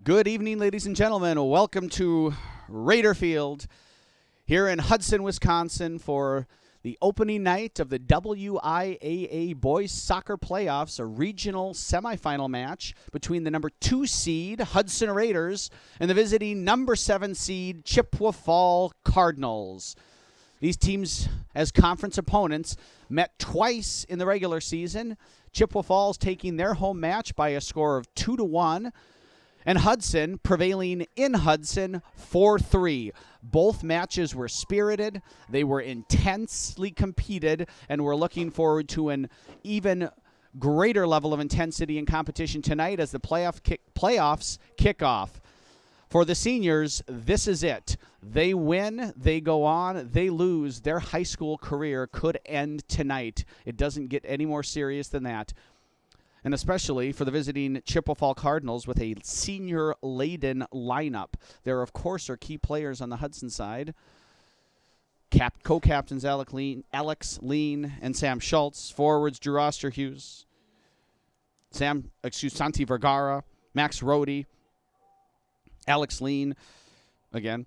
Good evening, ladies and gentlemen. Welcome to Raider Field here in Hudson, Wisconsin for the opening night of the WIAA Boys Soccer Playoffs, a regional semifinal match between the number 2 seed Hudson Raiders and the visiting number 7 seed Chippewa Cardinals. These teams, as conference opponents, met twice in the regular season. Chippewa Falls taking their home match by a score of 2-1. And Hudson prevailing in Hudson 4-3. Both matches were spirited. They were intensely competed, and we're looking forward to an even greater level of intensity and competition tonight as the playoffs kick off. For the seniors, this is it. They win, they go on, they lose. Their high school career could end tonight. It doesn't get any more serious than that. And especially for the visiting Chippewa Cardinals with a senior-laden lineup. There, of course, are key players on the Hudson side. Co-captains Alex Lean and Sam Schultz. Forwards Drew Osterhus, Santi Vergara, Max Rohde, Alex Lean, again,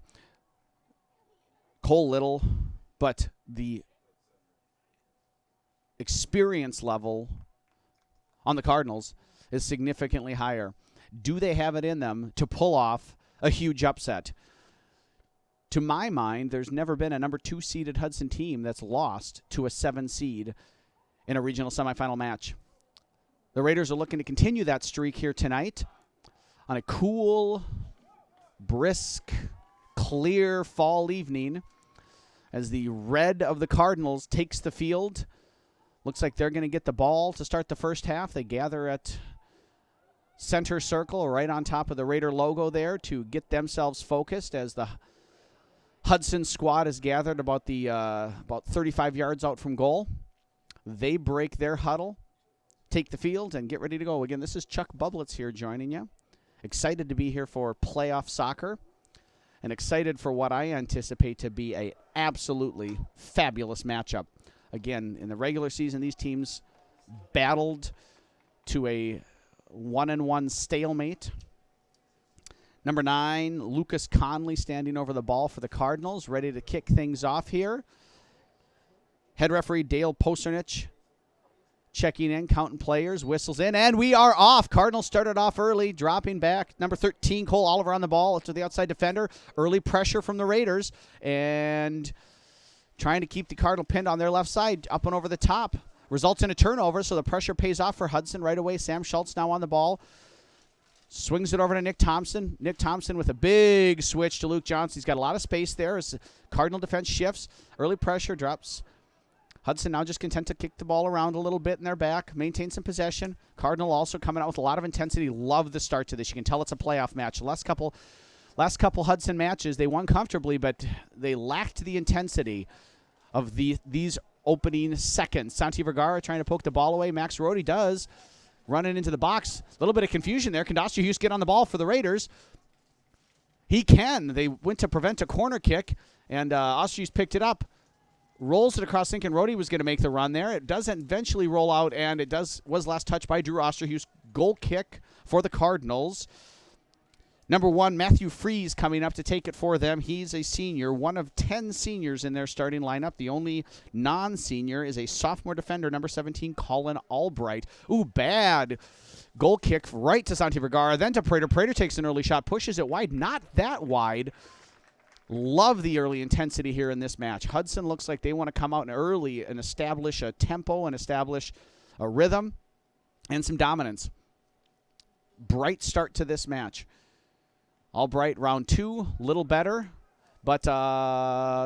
Cole Little. But the experience level on the Cardinals is significantly higher. Do they have it in them to pull off a huge upset? To my mind, there's never been a number 2 seeded Hudson team that's lost to a 7 seed in a regional semifinal match. The Raiders are looking to continue that streak here tonight on a cool, brisk, clear fall evening as the red of the Cardinals takes the field. Looks like they're going to get the ball to start the first half. They gather at center circle right on top of the Raider logo there to get themselves focused as the Hudson squad is gathered about 35 yards out from goal. They break their huddle, take the field, and get ready to go. Again, this is Chuck Bublitz here joining you. Excited to be here for playoff soccer and excited for what I anticipate to be a absolutely fabulous matchup. Again, in the regular season, these teams battled to a 1-1 stalemate. Number 9, Lucas Conley standing over the ball for the Cardinals, ready to kick things off here. Head referee Dale Posernich checking in, counting players, whistles in, and we are off. Cardinals started off early, dropping back. Number 13, Cole Oliver on the ball to the outside defender. Early pressure from the Raiders, and trying to keep the Cardinal pinned on their left side, up and over the top. Results in a turnover, so the pressure pays off for Hudson right away. Sam Schultz now on the ball. Swings it over to Nick Thompson. Nick Thompson with a big switch to Luke Johnson. He's got a lot of space there as the Cardinal defense shifts. Early pressure drops. Hudson now just content to kick the ball around a little bit in their back, maintain some possession. Cardinal also coming out with a lot of intensity. Love the start to this. You can tell it's a playoff match. The last couple Hudson matches, they won comfortably, but they lacked the intensity of these opening seconds. Santi Vergara trying to poke the ball away. Max Rohde does. Running into the box. A little bit of confusion there. Can Osterhus get on the ball for the Raiders? He can. They went to prevent a corner kick, and Osterhus picked it up. Rolls it across, thinking Rohde was going to make the run there. It doesn't eventually roll out, and was last touched by Drew Osterhus. Goal kick for the Cardinals. Number 1, Matthew Freeze coming up to take it for them. He's a senior, one of 10 seniors in their starting lineup. The only non-senior is a sophomore defender, number 17, Colin Albright. Ooh, bad goal kick right to Santi Vergara, then to Prater. Prater takes an early shot, pushes it wide. Not that wide. Love the early intensity here in this match. Hudson looks like they want to come out early and establish a tempo and establish a rhythm and some dominance. Bright start to this match. Albright, round 2, little better, but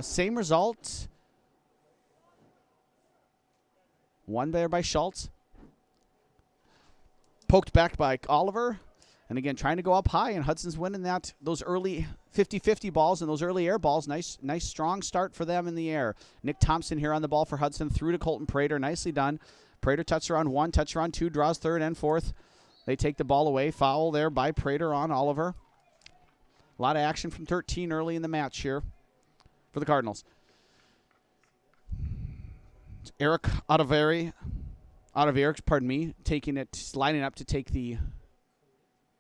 same result. One there by Schultz. Poked back by Oliver. And again, trying to go up high, and Hudson's winning those early 50-50 balls and those early air balls. Nice, strong start for them in the air. Nick Thompson here on the ball for Hudson, through to Colton Prater. Nicely done. Prater touch around 1, touch around 2, draws 3rd and 4th. They take the ball away. Foul there by Prater on Oliver. A lot of action from 13 early in the match here for the Cardinals. It's Eric Ottavieri, taking it, lining up to take the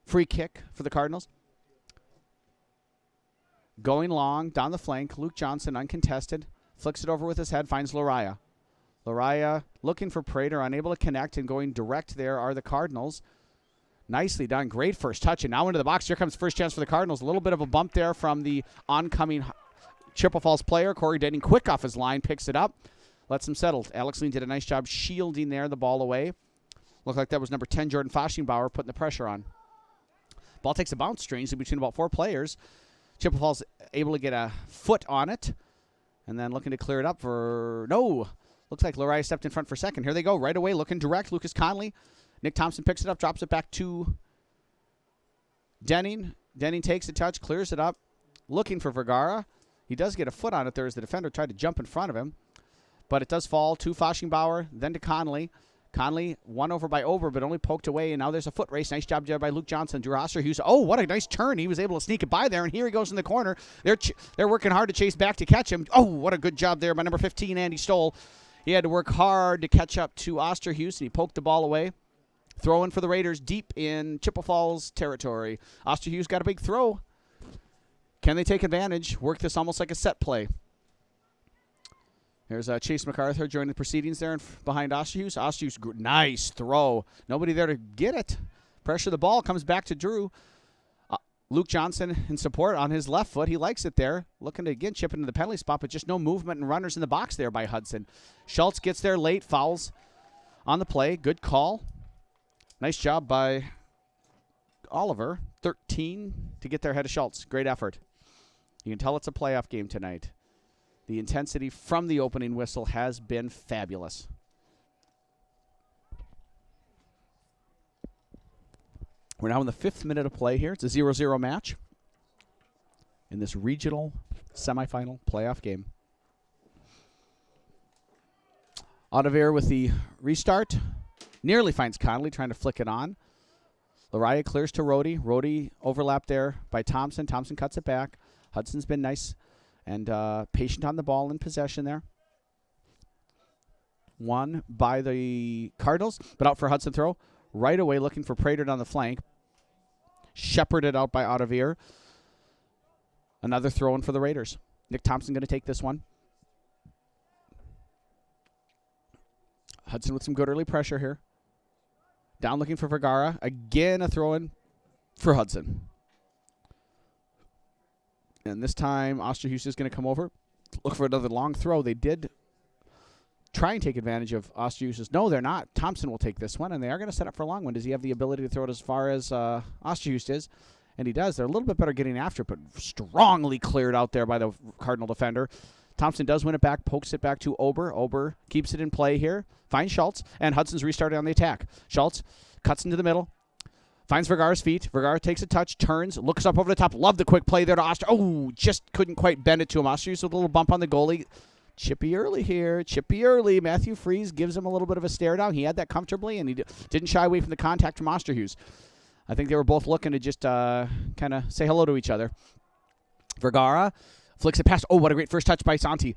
free kick for the Cardinals. Going long, down the flank. Luke Johnson, uncontested. Flicks it over with his head, finds Lariah. Lariah looking for Prater, unable to connect, and going direct there are the Cardinals. Nicely done. Great first touch, and now into the box. Here comes first chance for the Cardinals. A little bit of a bump there from the oncoming Chippewa Falls player. Corey Denning quick off his line, picks it up, lets him settle. Alex Lean did a nice job shielding there, the ball away. Looked like that was number 10, Jordan Foschenbauer, putting the pressure on. Ball takes a bounce strangely between about 4 players. Chippewa Falls able to get a foot on it, and then looking to clear it up for no. Looks like Lariah stepped in front for second. Here they go, right away, looking direct. Lucas Conley. Nick Thompson picks it up, drops it back to Denning. Denning takes a touch, clears it up, looking for Vergara. He does get a foot on it there as the defender tried to jump in front of him, but it does fall to Foschenbauer, then to Conley. Conley won over by Ober, but only poked away, and now there's a foot race. Nice job there by Luke Johnson. Drew Osterhues. Oh, what a nice turn. He was able to sneak it by there, and here he goes in the corner. They're working hard to chase back to catch him. Oh, what a good job there by number 15, Andy Stoll. He had to work hard to catch up to Osterhues, and he poked the ball away. Throw in for the Raiders deep in Chippewa Falls territory. Osterhues got a big throw. Can they take advantage? Work this almost like a set play. There's Chase MacArthur joining the proceedings there behind Osterhues. Osterhues, nice throw. Nobody there to get it. Pressure the ball, comes back to Drew. Luke Johnson in support on his left foot. He likes it there. Looking to, again, chip into the penalty spot, but just no movement and runners in the box there by Hudson. Schultz gets there late, fouls on the play. Good call. Nice job by Oliver. 13 to get there ahead of Schultz. Great effort. You can tell it's a playoff game tonight. The intensity from the opening whistle has been fabulous. We're now in the 5th minute of play here. It's a 0-0 match in this regional semifinal playoff game. Audevere with the restart. Nearly finds Conley trying to flick it on. Lariah clears to Rhodey. Rhodey overlapped there by Thompson. Thompson cuts it back. Hudson's been nice and patient on the ball in possession there. Won by the Cardinals, but out for Hudson throw. Right away looking for Prater down the flank. Shepherded out by Audevere. Another throw in for the Raiders. Nick Thompson going to take this one. Hudson with some good early pressure here. Down looking for Vergara. Again a throw in for Hudson. And this time, Osterhues is going to come over, look for another long throw. They did try and take advantage of Osterhues. No, they're not. Thompson will take this one, and they are going to set up for a long one. Does he have the ability to throw it as far as Osterhues does? And he does. They're a little bit better getting after it, but strongly cleared out there by the Cardinal defender. Thompson does win it back, pokes it back to Ober. Ober keeps it in play here, finds Schultz, and Hudson's restarted on the attack. Schultz cuts into the middle. Finds Vergara's feet. Vergara takes a touch, turns, looks up over the top. Love the quick play there to Oster. Oh, just couldn't quite bend it to him. Osterhues with a little bump on the goalie. Chippy early here. Chippy early. Matthew Freese gives him a little bit of a stare down. He had that comfortably, and he didn't shy away from the contact from Osterhues. I think they were both looking to just kind of say hello to each other. Vergara flicks it past. Oh, what a great first touch by Santi.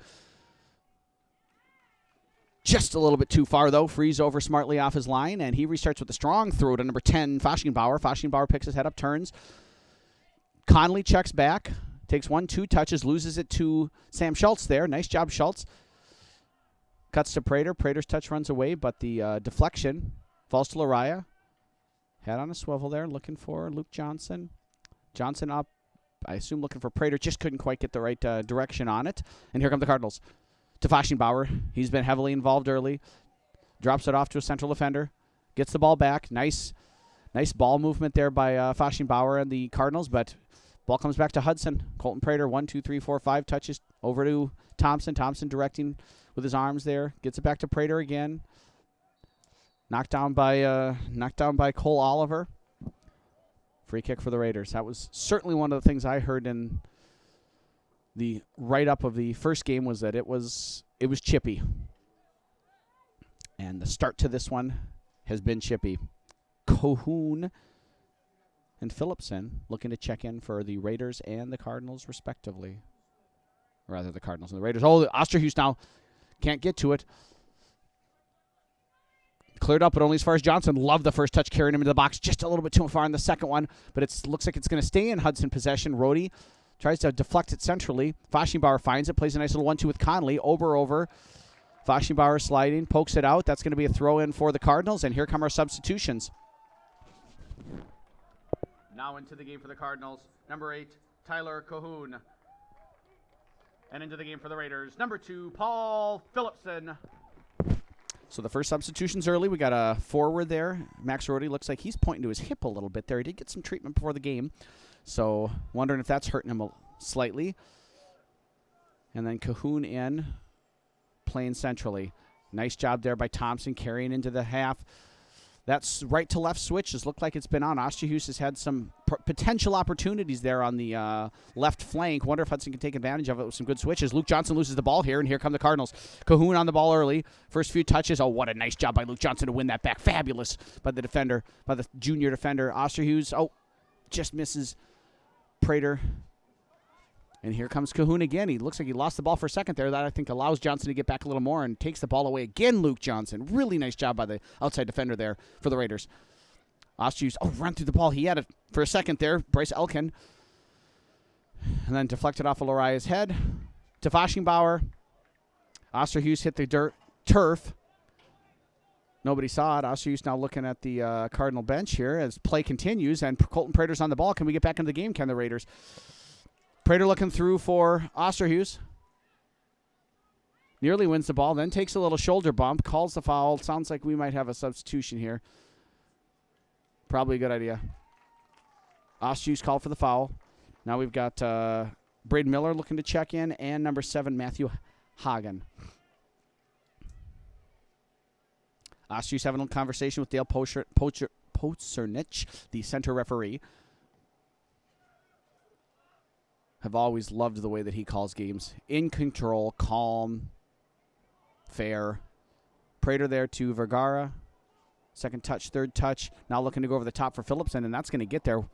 Just a little bit too far, though. Freeze over smartly off his line, and he restarts with a strong throw to number 10, Foschenbauer. Foschenbauer picks his head up, turns. Conley checks back, takes 1-2 touches, loses it to Sam Schultz there. Nice job, Schultz. Cuts to Prater. Prater's touch runs away, but the deflection falls to Lariah. Head on a swivel there, looking for Luke Johnson. Johnson up, I assume looking for Prater. Just couldn't quite get the right direction on it. And here come the Cardinals. To Foschenbauer. He's been heavily involved early. Drops it off to a central defender. Gets the ball back. Nice ball movement there by Foschenbauer and the Cardinals, but ball comes back to Hudson. Colton Prater, 1, 2, 3, 4, 5 touches over to Thompson. Thompson directing with his arms there. Gets it back to Prater again. Knocked down by Cole Oliver. Free kick for the Raiders. That was certainly one of the things I heard in the write-up of the first game was that it was chippy. And the start to this one has been chippy. Cohoon and Phillipson looking to check in for the Raiders and the Cardinals, respectively. Rather, the Cardinals and the Raiders. Oh, Osterhues now can't get to it. Cleared up, but only as far as Johnson. Loved the first touch, carrying him into the box. Just a little bit too far on the second one, but it looks like it's going to stay in Hudson possession. Rhodey Tries to deflect it centrally. Foshingbauer finds it, plays a nice little 1-2 with Conley. Over. Foshingbauer sliding, pokes it out. That's going to be a throw-in for the Cardinals, and here come our substitutions. Now into the game for the Cardinals, number 8, Tyler Cahoon. And into the game for the Raiders, number 2, Paul Phillipson. So the first substitution's early. We got a forward there. Max Rohde looks like he's pointing to his hip a little bit there. He did get some treatment before the game. So wondering if that's hurting him slightly. And then Cahoon in, playing centrally. Nice job there by Thompson, carrying into the half. That's right to left switches. Looked like it's been on. Osterhus has had some potential opportunities there on the left flank. Wonder if Hudson can take advantage of it with some good switches. Luke Johnson loses the ball here, and here come the Cardinals. Cahoon on the ball early. First few touches. Oh, what a nice job by Luke Johnson to win that back. Fabulous by the defender, by the junior defender. Osterhus, just misses Prater. And here comes Cahoon again. He looks like he lost the ball for a second there. That, I think, allows Johnson to get back a little more and takes the ball away again, Luke Johnson. Really nice job by the outside defender there for the Raiders. Osterhus, run through the ball. He had it for a second there. Bryce Elkin. And then deflected off of Laria's head to Foshingbauer. Osterhus hit the turf. Nobody saw it. Osterhus now looking at the Cardinal bench here as play continues. And Colton Prater's on the ball. Can we get back into the game, can the Raiders? Prater looking through for Osterhus. Nearly wins the ball, then takes a little shoulder bump, calls the foul. Sounds like we might have a substitution here. Probably a good idea. Osterhus called for the foul. Now we've got Braden Miller looking to check in, and number 7, Matthew Hagen. Osterhus having a little conversation with Dale Pochernich, the center referee. Have always loved the way that he calls games. In control, calm, fair. Prater there to Vergara. Second touch, third touch. Now looking to go over the top for Phillipson, and that's going to get there.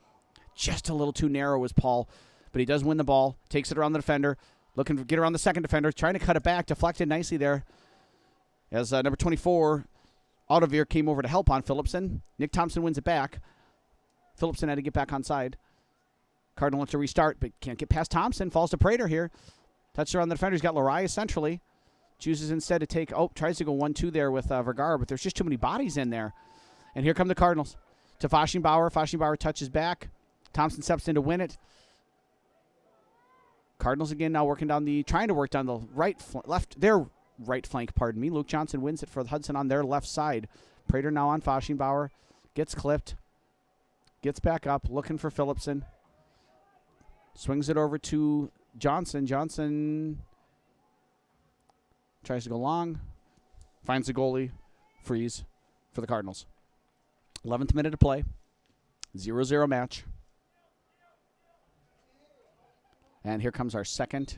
Just a little too narrow was Paul, but he does win the ball. Takes it around the defender. Looking to get around the second defender. Trying to cut it back. Deflected nicely there. As number 24, Audovere came over to help on Phillipson. Nick Thompson wins it back. Phillipson had to get back on side. Cardinal wants to restart, but can't get past Thompson. Falls to Prater here. Touches around the defender. He's got Lariah centrally. Chooses instead to take, tries to go 1-2 there with Vergara, but there's just too many bodies in there. And here come the Cardinals. To Foshingbauer. Foshingbauer touches back. Thompson steps in to win it. Cardinals again now trying to work down the their right flank, pardon me. Luke Johnson wins it for Hudson on their left side. Prater now on Foshingbauer. Gets clipped. Gets back up, looking for Phillipson. Swings it over to Johnson. Johnson tries to go long. Finds the goalie. Freeze for the Cardinals. 11th minute of play. 0-0 match. And here comes our second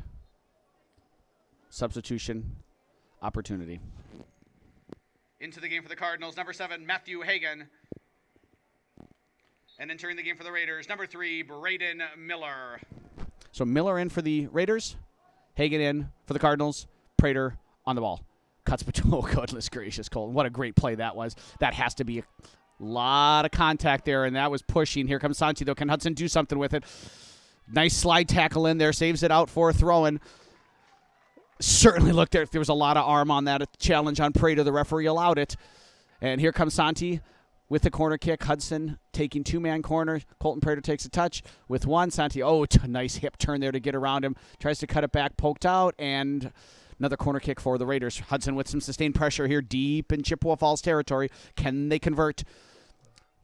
substitution opportunity. Into the game for the Cardinals, number 7, Matthew Hagen. And entering the game for the Raiders, number 3, Braden Miller. So Miller in for the Raiders, Hagen in for the Cardinals, Prater on the ball. Cuts between, oh, goodness gracious, Colton. What a great play that was. That has to be a lot of contact there, and that was pushing. Here comes Santi, though. Can Hudson do something with it? Nice slide tackle in there, saves it out for a throw-in. Certainly looked there. There was a lot of arm on that challenge on Prater. The referee allowed it. And here comes Santi with the corner kick. Hudson taking two-man corner. Colton Prater takes a touch with one. Santi, it's a nice hip turn there to get around him. Tries to cut it back, poked out, and another corner kick for the Raiders. Hudson with some sustained pressure here deep in Chippewa Falls territory. Can they convert?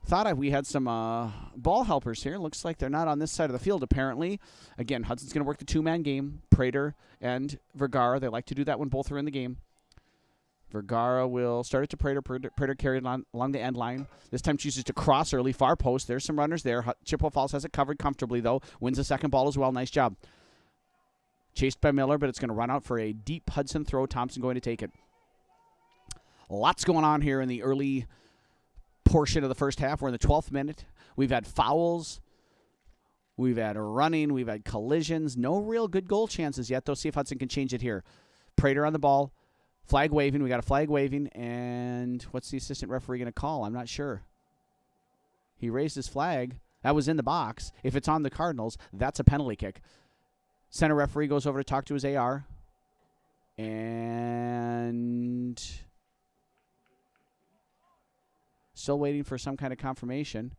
Thought we had some ball helpers here. Looks like they're not on this side of the field, apparently. Again, Hudson's going to work the two-man game. Prater and Vergara. They like to do that when both are in the game. Vergara will start it to Prater. Prater carried along the end line. This time chooses to cross early, far post. There's some runners there. Chippewa Falls has it covered comfortably, though. Wins the second ball as well. Nice job. Chased by Miller, but it's going to run out for a deep Hudson throw. Thompson going to take it. Lots going on here in the early portion of the first half. We're in the 12th minute. We've had fouls. We've had running. We've had collisions. No real good goal chances yet, though. See if Hudson can change it here. Prater on the ball. Flag waving. We got a flag waving. And what's the assistant referee going to call? I'm not sure. He raised his flag. That was in the box. If it's on the Cardinals, that's a penalty kick. Center referee goes over to talk to his AR. And still waiting for some kind of confirmation.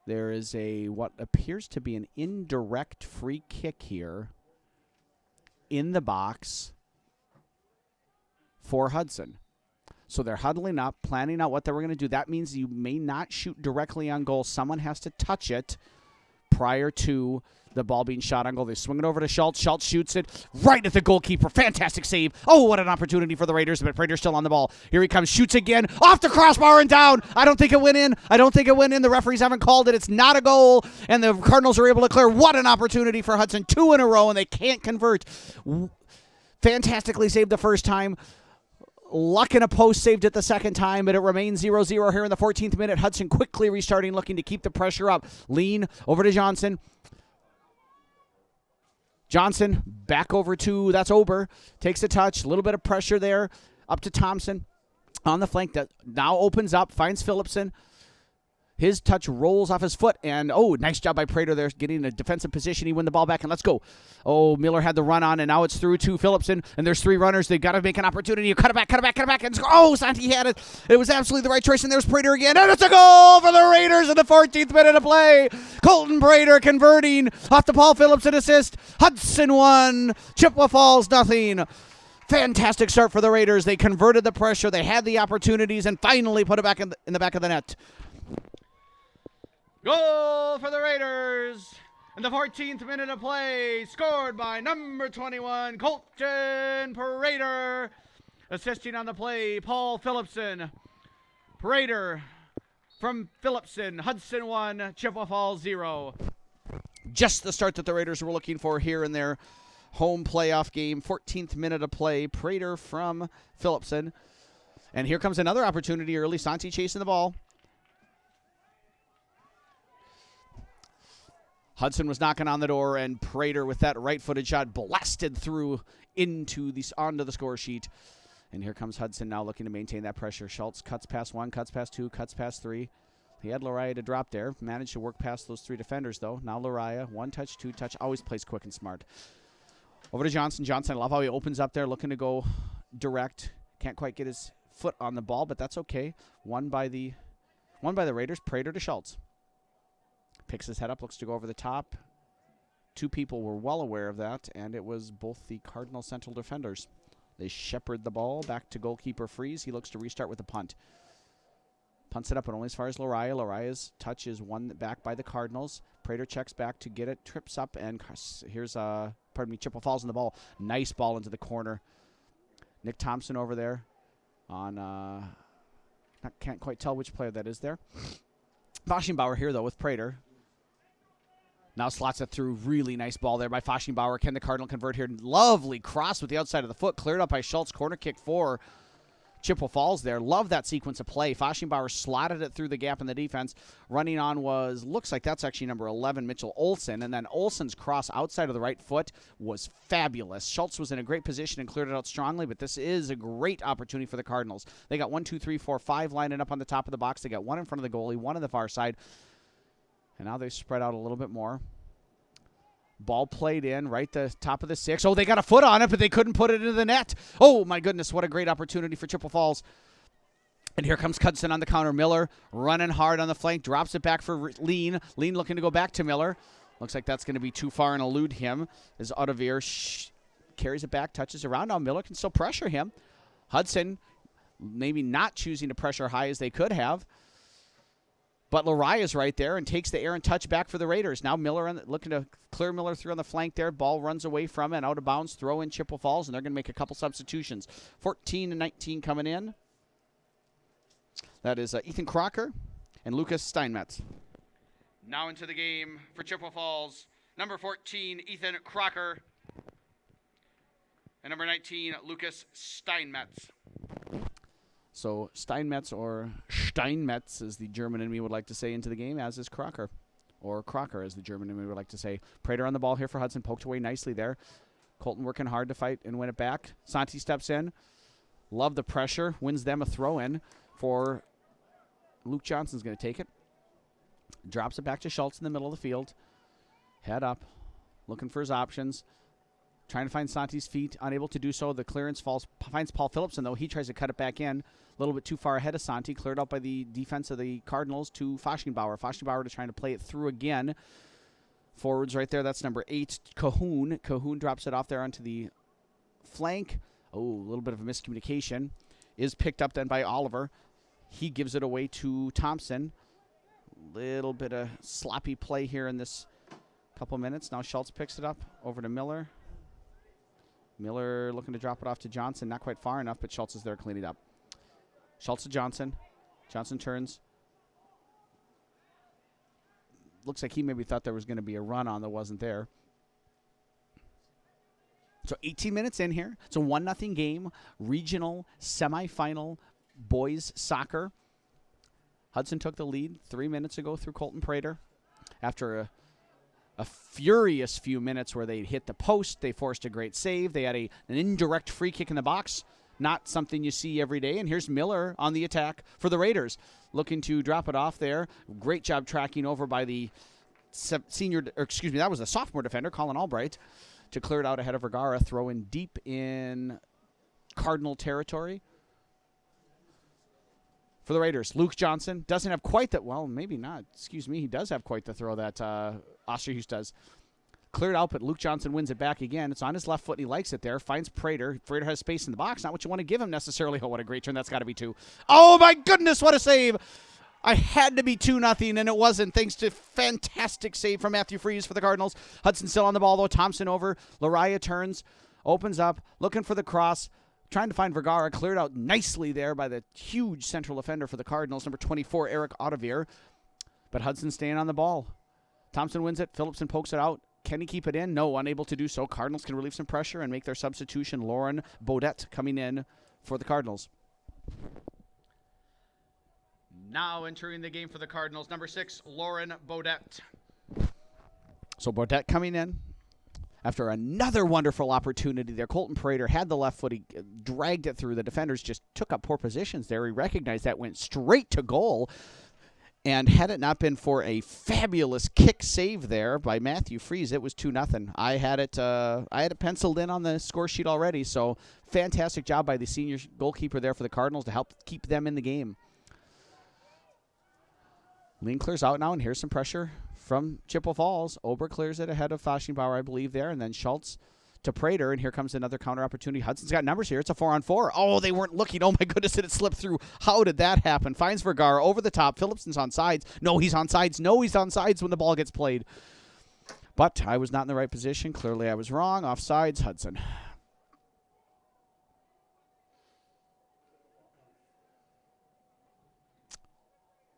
There is what appears to be an indirect free kick here in the box for Hudson. So they're huddling up, planning out what they were going to do. That means you may not shoot directly on goal. Someone has to touch it prior to the ball being shot on goal. They swing it over to Schultz. Schultz shoots it right at the goalkeeper. Fantastic save. Oh, what an opportunity for the Raiders, but Prater's still on the ball. Here he comes, shoots again, off the crossbar and down. I don't think it went in. The referees haven't called it. It's not a goal, and the Cardinals are able to clear. What an opportunity for Hudson. 2 in a row, and they can't convert. Fantastically saved the first time. Luck in a post saved it the second time, but it remains 0-0 here in the 14th minute. Hudson quickly restarting, looking to keep the pressure up. Lean over to Johnson. Johnson back over to, that's Ober. Takes a touch, a little bit of pressure there. Up to Thompson on the flank. That now opens up, finds Phillipson. His touch rolls off his foot, and nice job by Prater there, getting a defensive position. He won the ball back, and let's go. Oh, Miller had the run on, and now it's through to Phillipson, and there's 3 runners. They've got to make an opportunity. You cut it back, and score. Oh, Santi had it. It was absolutely the right choice, and there's Prater again, and it's a goal for the Raiders in the 14th minute of play. Colton Prater converting off the Paul Phillipson assist. Hudson 1, Chippewa Falls nothing. Fantastic start for the Raiders. They converted the pressure. They had the opportunities, and finally put it back in the back of the net. Goal for the Raiders in the 14th minute of play, scored by number 21, Colton Prater. Assisting on the play, Paul Phillipson. Prater from Phillipson, Hudson 1, Chippewa Falls 0. Just the start that the Raiders were looking for here in their home playoff game. 14th minute of play, Prater from Phillipson. And here comes another opportunity early. Santi chasing the ball. Hudson was knocking on the door, and Prater with that right-footed shot blasted through onto the score sheet. And here comes Hudson now looking to maintain that pressure. Schultz cuts past 1, cuts past 2, cuts past 3. He had Lariah to drop there. Managed to work past those 3 defenders, though. Now Lariah, 1 touch, 2 touch. Always plays quick and smart. Over to Johnson. Johnson, I love how he opens up there, looking to go direct. Can't quite get his foot on the ball, but that's okay. Won by the Raiders. Prater to Schultz. Picks his head up, looks to go over the top. 2 people were well aware of that, and it was both the Cardinal Central defenders. They shepherd the ball back to goalkeeper Freeze. He looks to restart with a punt. Punts it up, but only as far as Lariah. Lariah's touch is won back by the Cardinals. Prater checks back to get it, trips up, and here's, Chippewa Falls in the ball. Nice ball into the corner. Nick Thompson over there on, can't quite tell which player that is there. Foschenbauer here, though, with Prater. Now slots it through. Really nice ball there by Foschenbauer. Can the Cardinal convert here? Lovely cross with the outside of the foot. Cleared up by Schultz. Corner kick for Chippewa Falls there. Love that sequence of play. Foschenbauer slotted it through the gap in the defense. Running on looks like that's actually number 11, Mitchell Olsen. And then Olsen's cross outside of the right foot was fabulous. Schultz was in a great position and cleared it out strongly, but this is a great opportunity for the Cardinals. They got 1, 2, 3, 4, 5 lining up on the top of the box. They got 1 in front of the goalie, 1 on the far side. And now they spread out a little bit more. Ball played in right the top of the 6. Oh, they got a foot on it, but they couldn't put it into the net. Oh, my goodness, what a great opportunity for Chippewa Falls. And here comes Hudson on the counter. Miller running hard on the flank, drops it back for Lean. Lean looking to go back to Miller. Looks like that's going to be too far and elude him as Otavir carries it back, touches around. Now Miller can still pressure him. Hudson maybe not choosing to pressure high as they could have. But Lariah's right there and takes the air and touch back for the Raiders. Now Miller looking to clear Miller through on the flank there. Ball runs away from it, out of bounds, throw in Chippewa Falls, and they're going to make a couple substitutions. 14 and 19 coming in. That is Ethan Crocker and Lucas Steinmetz. Now into the game for Chippewa Falls. Number 14, Ethan Crocker. And number 19, Lucas Steinmetz. So Steinmetz or Steinmetz, as the German in me would like to say, into the game, as is Crocker. Or Crocker, as the German in me would like to say. Prater on the ball here for Hudson. Poked away nicely there. Colton working hard to fight and win it back. Santi steps in. Love the pressure. Wins them a throw-in for Luke Johnson's going to take it. Drops it back to Schultz in the middle of the field. Head up. looking for his options. Trying to find Santi's feet, unable to do so. The clearance finds Paul Phillipson, though. He tries to cut it back in. A little bit too far ahead of Santi. Cleared out by the defense of the Cardinals to Fashionbauer. Fashionbauer to trying to play it through again. Forwards right there. That's number 8, Cahoon. Cahoon drops it off there onto the flank. Oh, a little bit of a miscommunication. Is picked up then by Oliver. He gives it away to Thompson. Little bit of sloppy play here in this couple minutes. Now Schultz picks it up over to Miller. Miller looking to drop it off to Johnson. Not quite far enough, but Schultz is there cleaning it up. Schultz to Johnson. Johnson turns. Looks like he maybe thought there was going to be a run on that wasn't there. So 18 minutes in here. It's a 1-0 game. Regional semifinal boys soccer. Hudson took the lead 3 minutes ago through Colton Prater. After a furious few minutes where they hit the post, they forced a great save. They had an indirect free kick in the box. Not something you see every day. And here's Miller on the attack for the Raiders. Looking to drop it off there. Great job tracking over by the that was a sophomore defender, Colin Albright, to clear it out ahead of Vergara. Throw in deep in Cardinal territory. For the Raiders, Luke Johnson doesn't have quite that. Well, maybe not. Excuse me. He does have quite the throw that Osterhuis does. Cleared out, but Luke Johnson wins it back again. It's on his left foot, and he likes it there. Finds Prater. Prater has space in the box. Not what you want to give him necessarily. Oh, what a great turn. That's got to be 2. Oh, my goodness, what a save. I had to be 2-0, and it wasn't, thanks to fantastic save from Matthew Freeze for the Cardinals. Hudson still on the ball, though. Thompson over. Lariah turns, opens up, looking for the cross. Trying to find Vergara. Cleared out nicely there by the huge central defender for the Cardinals, number 24, Eric Ottevier. But Hudson staying on the ball. Thompson wins it. Phillipson pokes it out. Can he keep it in? No, unable to do so. Cardinals can relieve some pressure and make their substitution. Lauren Beaudet coming in for the Cardinals. Now entering the game for the Cardinals, number 6, Lauren Beaudet. So Beaudet coming in after another wonderful opportunity there. Colton Prater had the left foot. He dragged it through. The defenders just took up poor positions there. He recognized that, went straight to goal. And had it not been for a fabulous kick save there by Matthew Freeze, it was 2-0. I had it penciled in on the score sheet already. So fantastic job by the senior goalkeeper there for the Cardinals to help keep them in the game. Lean clears out now, and here's some pressure from Chippewa Falls. Ober clears it ahead of Fashionbauer, I believe, there, and then Schultz to Prater, and here comes another counter opportunity. Hudson's got numbers here. It's a 4-on-4. Oh, they weren't looking. Oh, my goodness, did it slip through? How did that happen? Finds Vergara over the top. Phillipson's on sides. No, he's on sides. No, he's on sides when the ball gets played. But I was not in the right position. Clearly, I was wrong. Offsides, Hudson.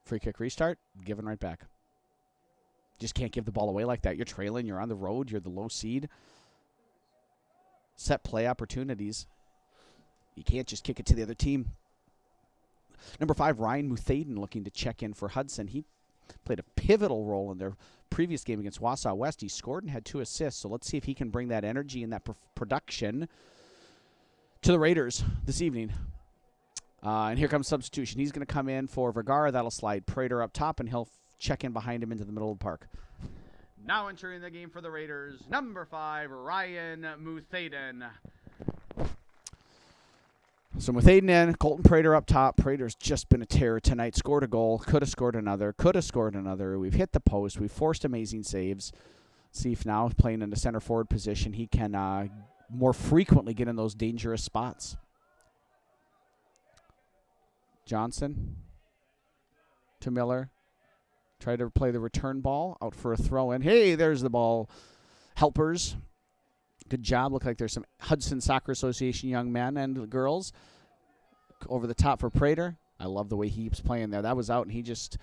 Free kick restart, given right back. Just can't give the ball away like that. You're trailing. You're on the road. You're the low seed. Set play opportunities. You can't just kick it to the other team. Number 5, Ryan Muthaden looking to check in for Hudson. He played a pivotal role in their previous game against Wausau West. He scored and had 2 assists, so let's see if he can bring that energy and that production to the Raiders this evening. And here comes substitution. He's going to come in for Vergara. That'll slide Prater up top, and he'll check in behind him into the middle of the park. Now entering the game for the Raiders, number 5, Ryan Muthaden. So Muthaden in, Colton Prater up top. Prater's just been a terror tonight. Scored a goal, could have scored another, could have scored another. We've hit the post. We've forced amazing saves. See if now playing in the center forward position, he can more frequently get in those dangerous spots. Johnson to Miller. Try to play the return ball out for a throw in. Hey, there's the ball. Helpers. Good job. Look like there's some Hudson Soccer Association young men and girls. Over the top for Prater. I love the way he keeps playing there. That was out, and he just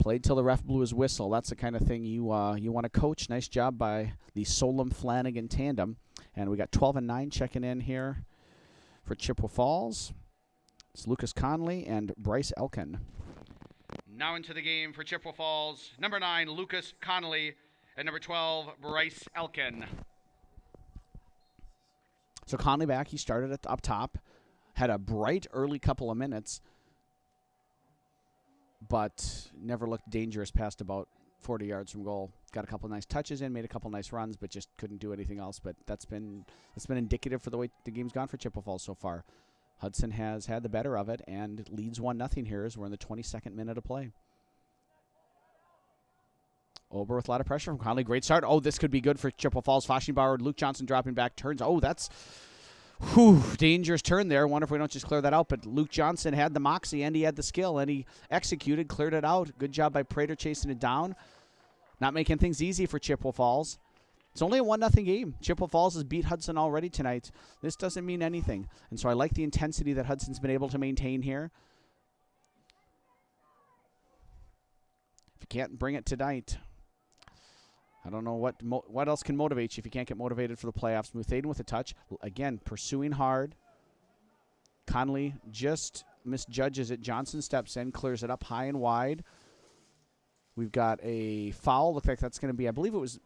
played till the ref blew his whistle. That's the kind of thing you want to coach. Nice job by the Solom-Flanagan tandem. And we got 12 and 9 checking in here for Chippewa Falls. It's Lucas Conley and Bryce Elkin. Now into the game for Chippewa Falls, number 9, Lucas Connolly, and number 12, Bryce Elkin. So Conley back. He started up top, had a bright early couple of minutes, but never looked dangerous past about 40 yards from goal. got a couple nice touches in, made a couple nice runs, but just couldn't do anything else. But that's been indicative for the way the game's gone for Chippewa Falls so far. Hudson has had the better of it and leads 1-0 here as we're in the 22nd minute of play. Ober with a lot of pressure from Conley. Great start. Oh, this could be good for Chippewa Falls. Fashionbauer, Luke Johnson dropping back, turns. Oh, that's dangerous turn there. Wonder if we don't just clear that out. But Luke Johnson had the moxie and he had the skill and he executed, cleared it out. Good job by Prater chasing it down. Not making things easy for Chippewa Falls. It's only a 1-0 game. Chippewa Falls has beat Hudson already tonight. This doesn't mean anything. And so I like the intensity that Hudson's been able to maintain here. If you can't bring it tonight, I don't know what else can motivate you if you can't get motivated for the playoffs. Muthaden with a touch. Again, pursuing hard. Conley just misjudges it. Johnson steps in, clears it up high and wide. We've got a foul. Looks like that's going to be, I believe it was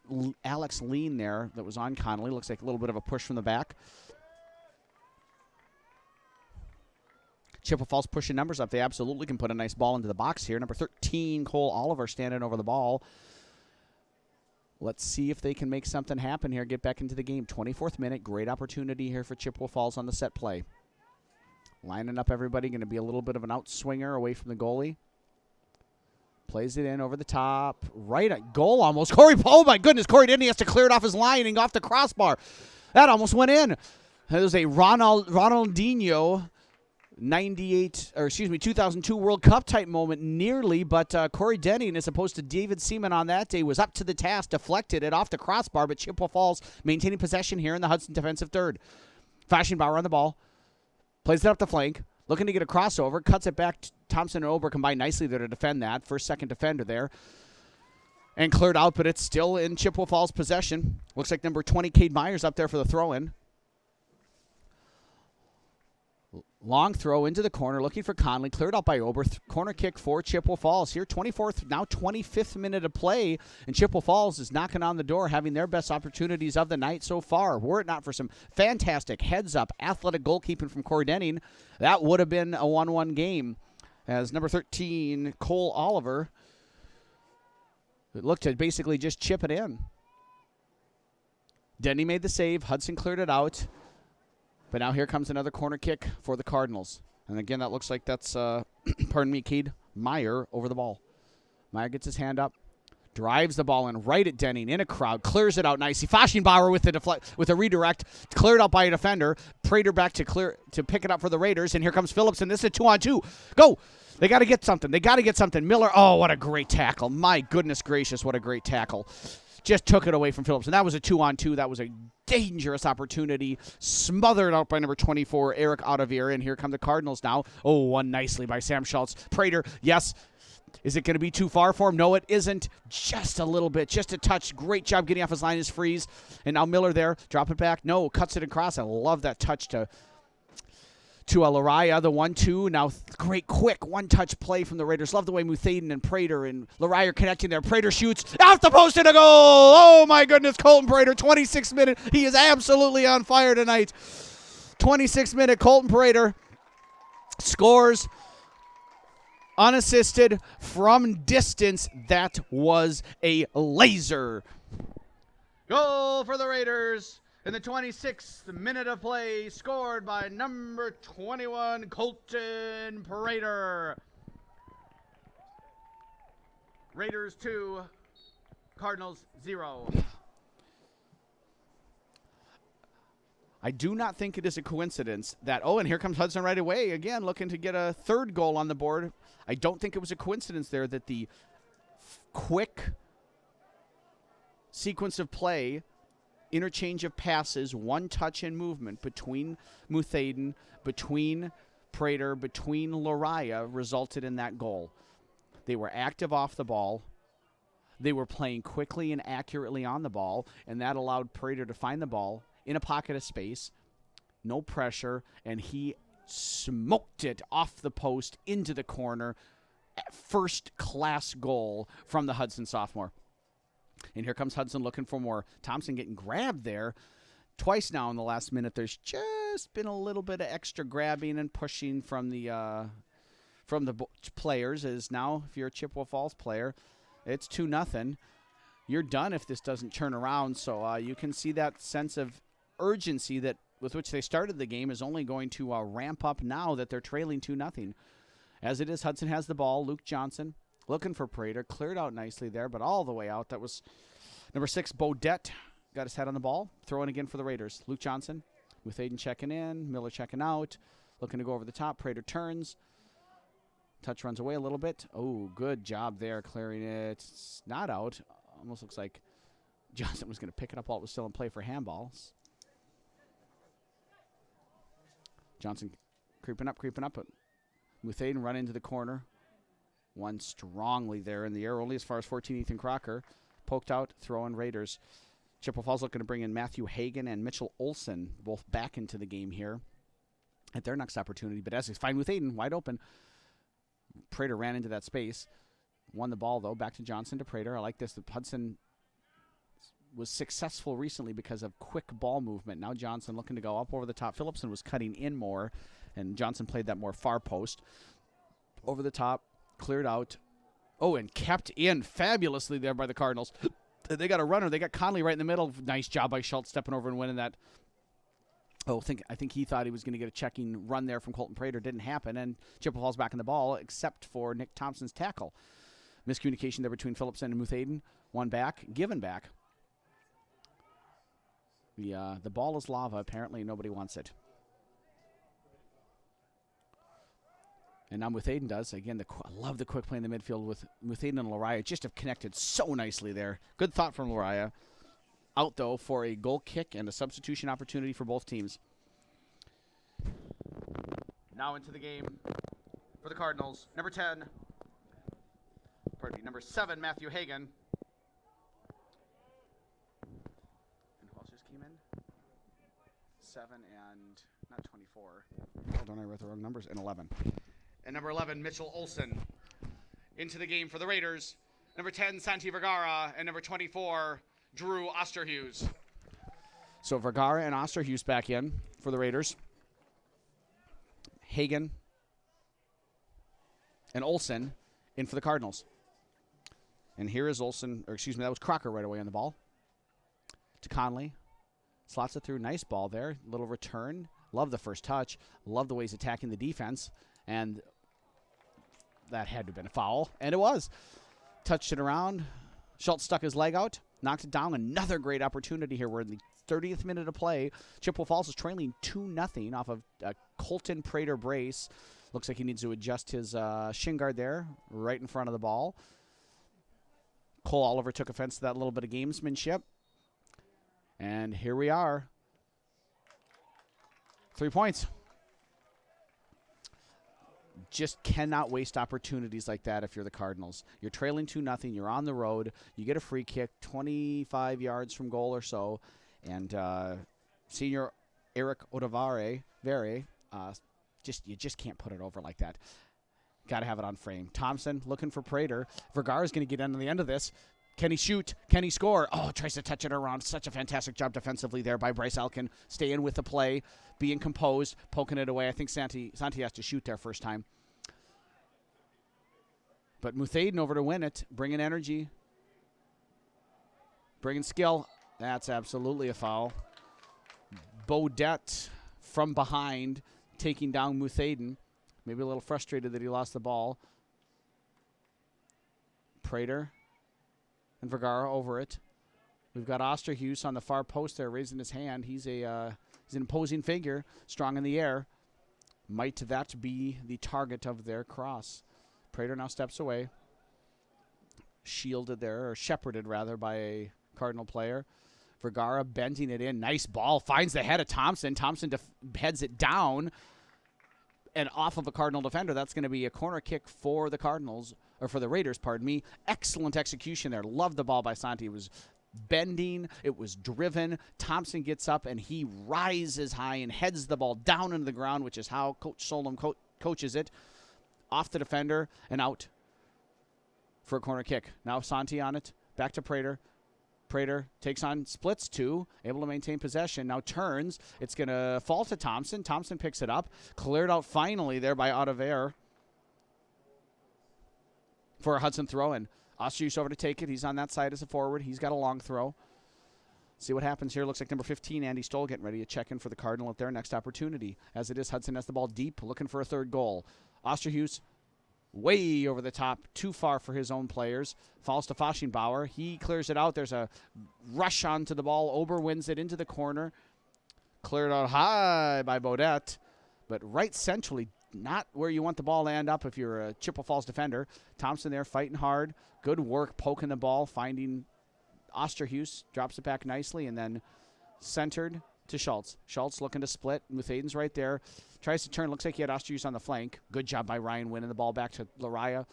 Alex Lean there that was on Conley. Looks like a little bit of a push from the back. Chippewa Falls pushing numbers up. They absolutely can put a nice ball into the box here. Number 13, Cole Oliver, standing over the ball. Let's see if they can make something happen here, get back into the game. 24th minute, great opportunity here for Chippewa Falls on the set play. Lining up everybody, going to be a little bit of an outswinger away from the goalie. Plays it in over the top. Right at goal almost. oh my goodness, Corey Denny has to clear it off his line and off the crossbar. That almost went in. That was a Ronaldinho 2002 World Cup type moment nearly, but Corey Denning, as opposed to David Seaman on that day, was up to the task, deflected it off the crossbar, but Chippewa Falls maintaining possession here in the Hudson defensive third. Fashionbauer on the ball, plays it up the flank, looking to get a crossover, cuts it back. Thompson and Ober combine nicely there to defend that. First, second defender there. And cleared out, but it's still in Chippewa Falls possession. Looks like number 20, Cade Myers, up there for the throw-in. Long throw into the corner, looking for Conley. Cleared out by Ober. Corner kick for Chippewa Falls. Here, 24th, now 25th minute of play. And Chippewa Falls is knocking on the door, having their best opportunities of the night so far. Were it not for some fantastic heads-up athletic goalkeeping from Corey Denning, that would have been a 1-1 game. As number 13, Cole Oliver, it looked to basically just chip it in. Denny made the save. Hudson cleared it out. But now here comes another corner kick for the Cardinals. And again, that looks like that's, Cade Meyer over the ball. Meyer gets his hand up, drives the ball in right at Denning in a crowd, clears it out nicely. Fashionbauer with a redirect, cleared out by a defender. Prater back to pick it up for the Raiders. And here comes Phillips, and this is a 2-on-2. Go! They got to get something. Miller, oh, what a great tackle. My goodness gracious, what a great tackle. Just took it away from Phillips. And that was a 2-on-2. That was a dangerous opportunity. Smothered out by number 24, Eric Otavir. And here come the Cardinals now. Oh, one nicely by Sam Schultz. Prater, yes. Is it going to be too far for him? No, it isn't. Just a little bit. Just a touch. Great job getting off his line, his freeze. And now Miller there. Drop it back. No, cuts it across. I love that touch to Lariah, the 1-2. Now, great, quick one-touch play from the Raiders. Love the way Muthaden and Prater and Lariah are connecting there. Prater shoots off the post and a goal. Oh, my goodness, Colton Prater, 26th minute. He is absolutely on fire tonight. 26th minute, Colton Prater scores unassisted from distance. That was a laser. Goal for the Raiders. In the 26th minute of play, scored by number 21, Colton Prater. Raiders 2, Cardinals 0. I do not think it is a coincidence that, and here comes Hudson right away, again, looking to get a third goal on the board. I don't think it was a coincidence there that the quick sequence of play, interchange of passes, one touch and movement between Muthaden, between Prater, between Lariah resulted in that goal. They were active off the ball. They were playing quickly and accurately on the ball, and that allowed Prater to find the ball in a pocket of space, no pressure, and he smoked it off the post into the corner. First-class goal from the Hudson sophomore. And here comes Hudson looking for more. Thompson getting grabbed there twice now in the last minute. There's just been a little bit of extra grabbing and pushing from the players. As now, if you're a Chippewa Falls player, it's 2-0. you're done if this doesn't turn around. So you can see that sense of urgency that with which they started the game is only going to ramp up now that they're trailing 2-0. As it is, Hudson has the ball. Luke Johnson looking for Prater. Cleared out nicely there, but all the way out. That was number 6, Bodette. Got his head on the ball. Throwing again for the Raiders. Luke Johnson with Aiden checking in. Miller checking out. Looking to go over the top. Prater turns. Touch runs away a little bit. Oh, good job there clearing it. It's not out. Almost looks like Johnson was going to pick it up while it was still in play for handballs. Johnson creeping up. But Muthaden run into the corner. One strongly there in the air, only as far as 14, Ethan Crocker. Poked out, throwing Raiders. Chippewa Falls looking to bring in Matthew Hagan and Mitchell Olson, both back into the game here at their next opportunity. But as they find Muthaden wide open, Prater ran into that space. Won the ball, though. Back to Johnson to Prater. I like this. The Hudson was successful recently because of quick ball movement. Now Johnson looking to go up over the top. Phillipson was cutting in more, and Johnson played that more far post. Over the top, cleared out. Oh, and kept in fabulously there by the Cardinals. They got a runner. They got Conley right in the middle. Nice job by Schultz stepping over and winning that. Oh, I think he thought he was going to get a checking run there from Colton Prater. Didn't happen, and Chippewa Falls back in the ball, except for Nick Thompson's tackle. Miscommunication there between Phillipson and Muthaden. One back, given back. The ball is lava. Apparently nobody wants it. And now Muthaden does. Again, I love the quick play in the midfield with Muthaden and Lariah. Just have connected so nicely there. Good thought from Lariah. Out, though, for a goal kick and a substitution opportunity for both teams. Now into the game for the Cardinals. Number 7, Matthew Hagan. And who else just came in? 7 and, not 24. Hold on, I wrote the wrong numbers. And 11. And number 11, Mitchell Olson. Into the game for the Raiders. Number 10, Santi Vergara. And number 24, Drew Osterhus. So Vergara and Osterhus back in for the Raiders. Hagan and Olson in for the Cardinals. And here is Olson, or excuse me, that was Crocker right away on the ball. To Conley. Slots it through. Nice ball there. Little return. Love the first touch. Love the way he's attacking the defense. And that had to have been a foul. And it was. Touched it around. Schultz stuck his leg out. Knocked it down. Another great opportunity here. We're in the 30th minute of play. Chippewa Falls is trailing 2-0 off of a Colton Prater brace. Looks like he needs to adjust his shin guard there right in front of the ball. Cole Oliver took offense to that little bit of gamesmanship. And here we are. 3 points. Just cannot waste opportunities like that if you're the Cardinals. You're trailing 2-0. You're on the road. You get a free kick 25 yards from goal or so. And senior Eric Odavare, you just can't put it over like that. Got to have it on frame. Thompson looking for Prater. Vergara's going to get into the end of this. Can he shoot? Can he score? Oh, tries to touch it around. Such a fantastic job defensively there by Bryce Elkin. Staying with the play, being composed, poking it away. I think Santi has to shoot there first time. But Muthaden over to win it, bringing energy, bringing skill. That's absolutely a foul. Bodette from behind, taking down Muthaden. Maybe a little frustrated that he lost the ball. Prater and Vergara over it. We've got Osterhus on the far post there, raising his hand. He's an imposing figure, strong in the air. Might that be the target of their cross? Prater now steps away. Shielded there, or shepherded rather, by a Cardinal player. Vergara bending it in. Nice ball. Finds the head of Thompson. Thompson heads it down and off of a Cardinal defender. That's going to be a corner kick for the Cardinals, or for the Raiders, pardon me. Excellent execution there. Loved the ball by Santi. It was bending. It was driven. Thompson gets up, and he rises high and heads the ball down into the ground, which is how Coach Solom coaches it. Off the defender and out for a corner kick. Now Santi on it. Back to Prater. Prater takes on splits two, able to maintain possession. Now turns. It's going to fall to Thompson. Thompson picks it up. Cleared out finally there by Odaver for a Hudson throw-in. Osterhuis over to take it. He's on that side as a forward. He's got a long throw. See what happens here. Looks like number 15, Andy Stoll, getting ready to check in for the Cardinal at their next opportunity. As it is, Hudson has the ball deep, looking for a third goal. Osterhuis way over the top, too far for his own players. Falls to Faschingbauer. He clears it out. There's a rush onto the ball. Ober wins it into the corner. Cleared out high by Beaudet, but right centrally, not where you want the ball to end up if you're a Chippewa Falls defender. Thompson there fighting hard. Good work poking the ball, finding Osterhuis. Drops it back nicely, and then centered to Schultz. Schultz looking to split. Muthaden's right there. Tries to turn. Looks like he had Osterhuis on the flank. Good job by Ryan winning the ball back to Lariah.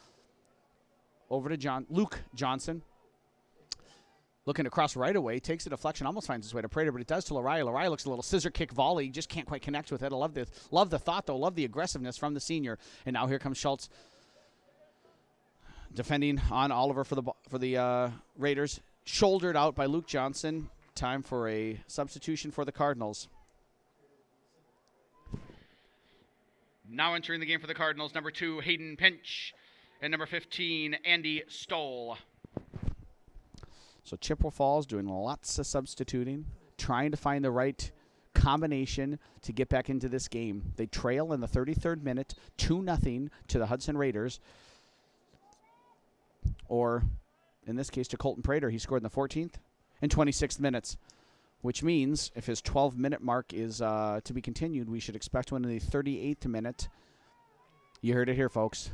Over to Luke Johnson. Looking to cross right away. Takes a deflection. Almost finds his way to Prater, but it does to Lariah. Lariah looks a little scissor kick volley. Just can't quite connect with it. I love the thought, though. Love the aggressiveness from the senior. And now here comes Schultz defending on Oliver for the Raiders. Shouldered out by Luke Johnson. Time for a substitution for the Cardinals. Now entering the game for the Cardinals, number 2, Hayden Pinch, and number 15, Andy Stoll. So Chippewa Falls doing lots of substituting, trying to find the right combination to get back into this game. They trail in the 33rd minute, 2-0 to the Hudson Raiders. Or, in this case, to Colton Prater. He scored in the 14th and 26th minutes, which means if his 12-minute mark is to be continued, we should expect one in the 38th minute. You heard it here, folks.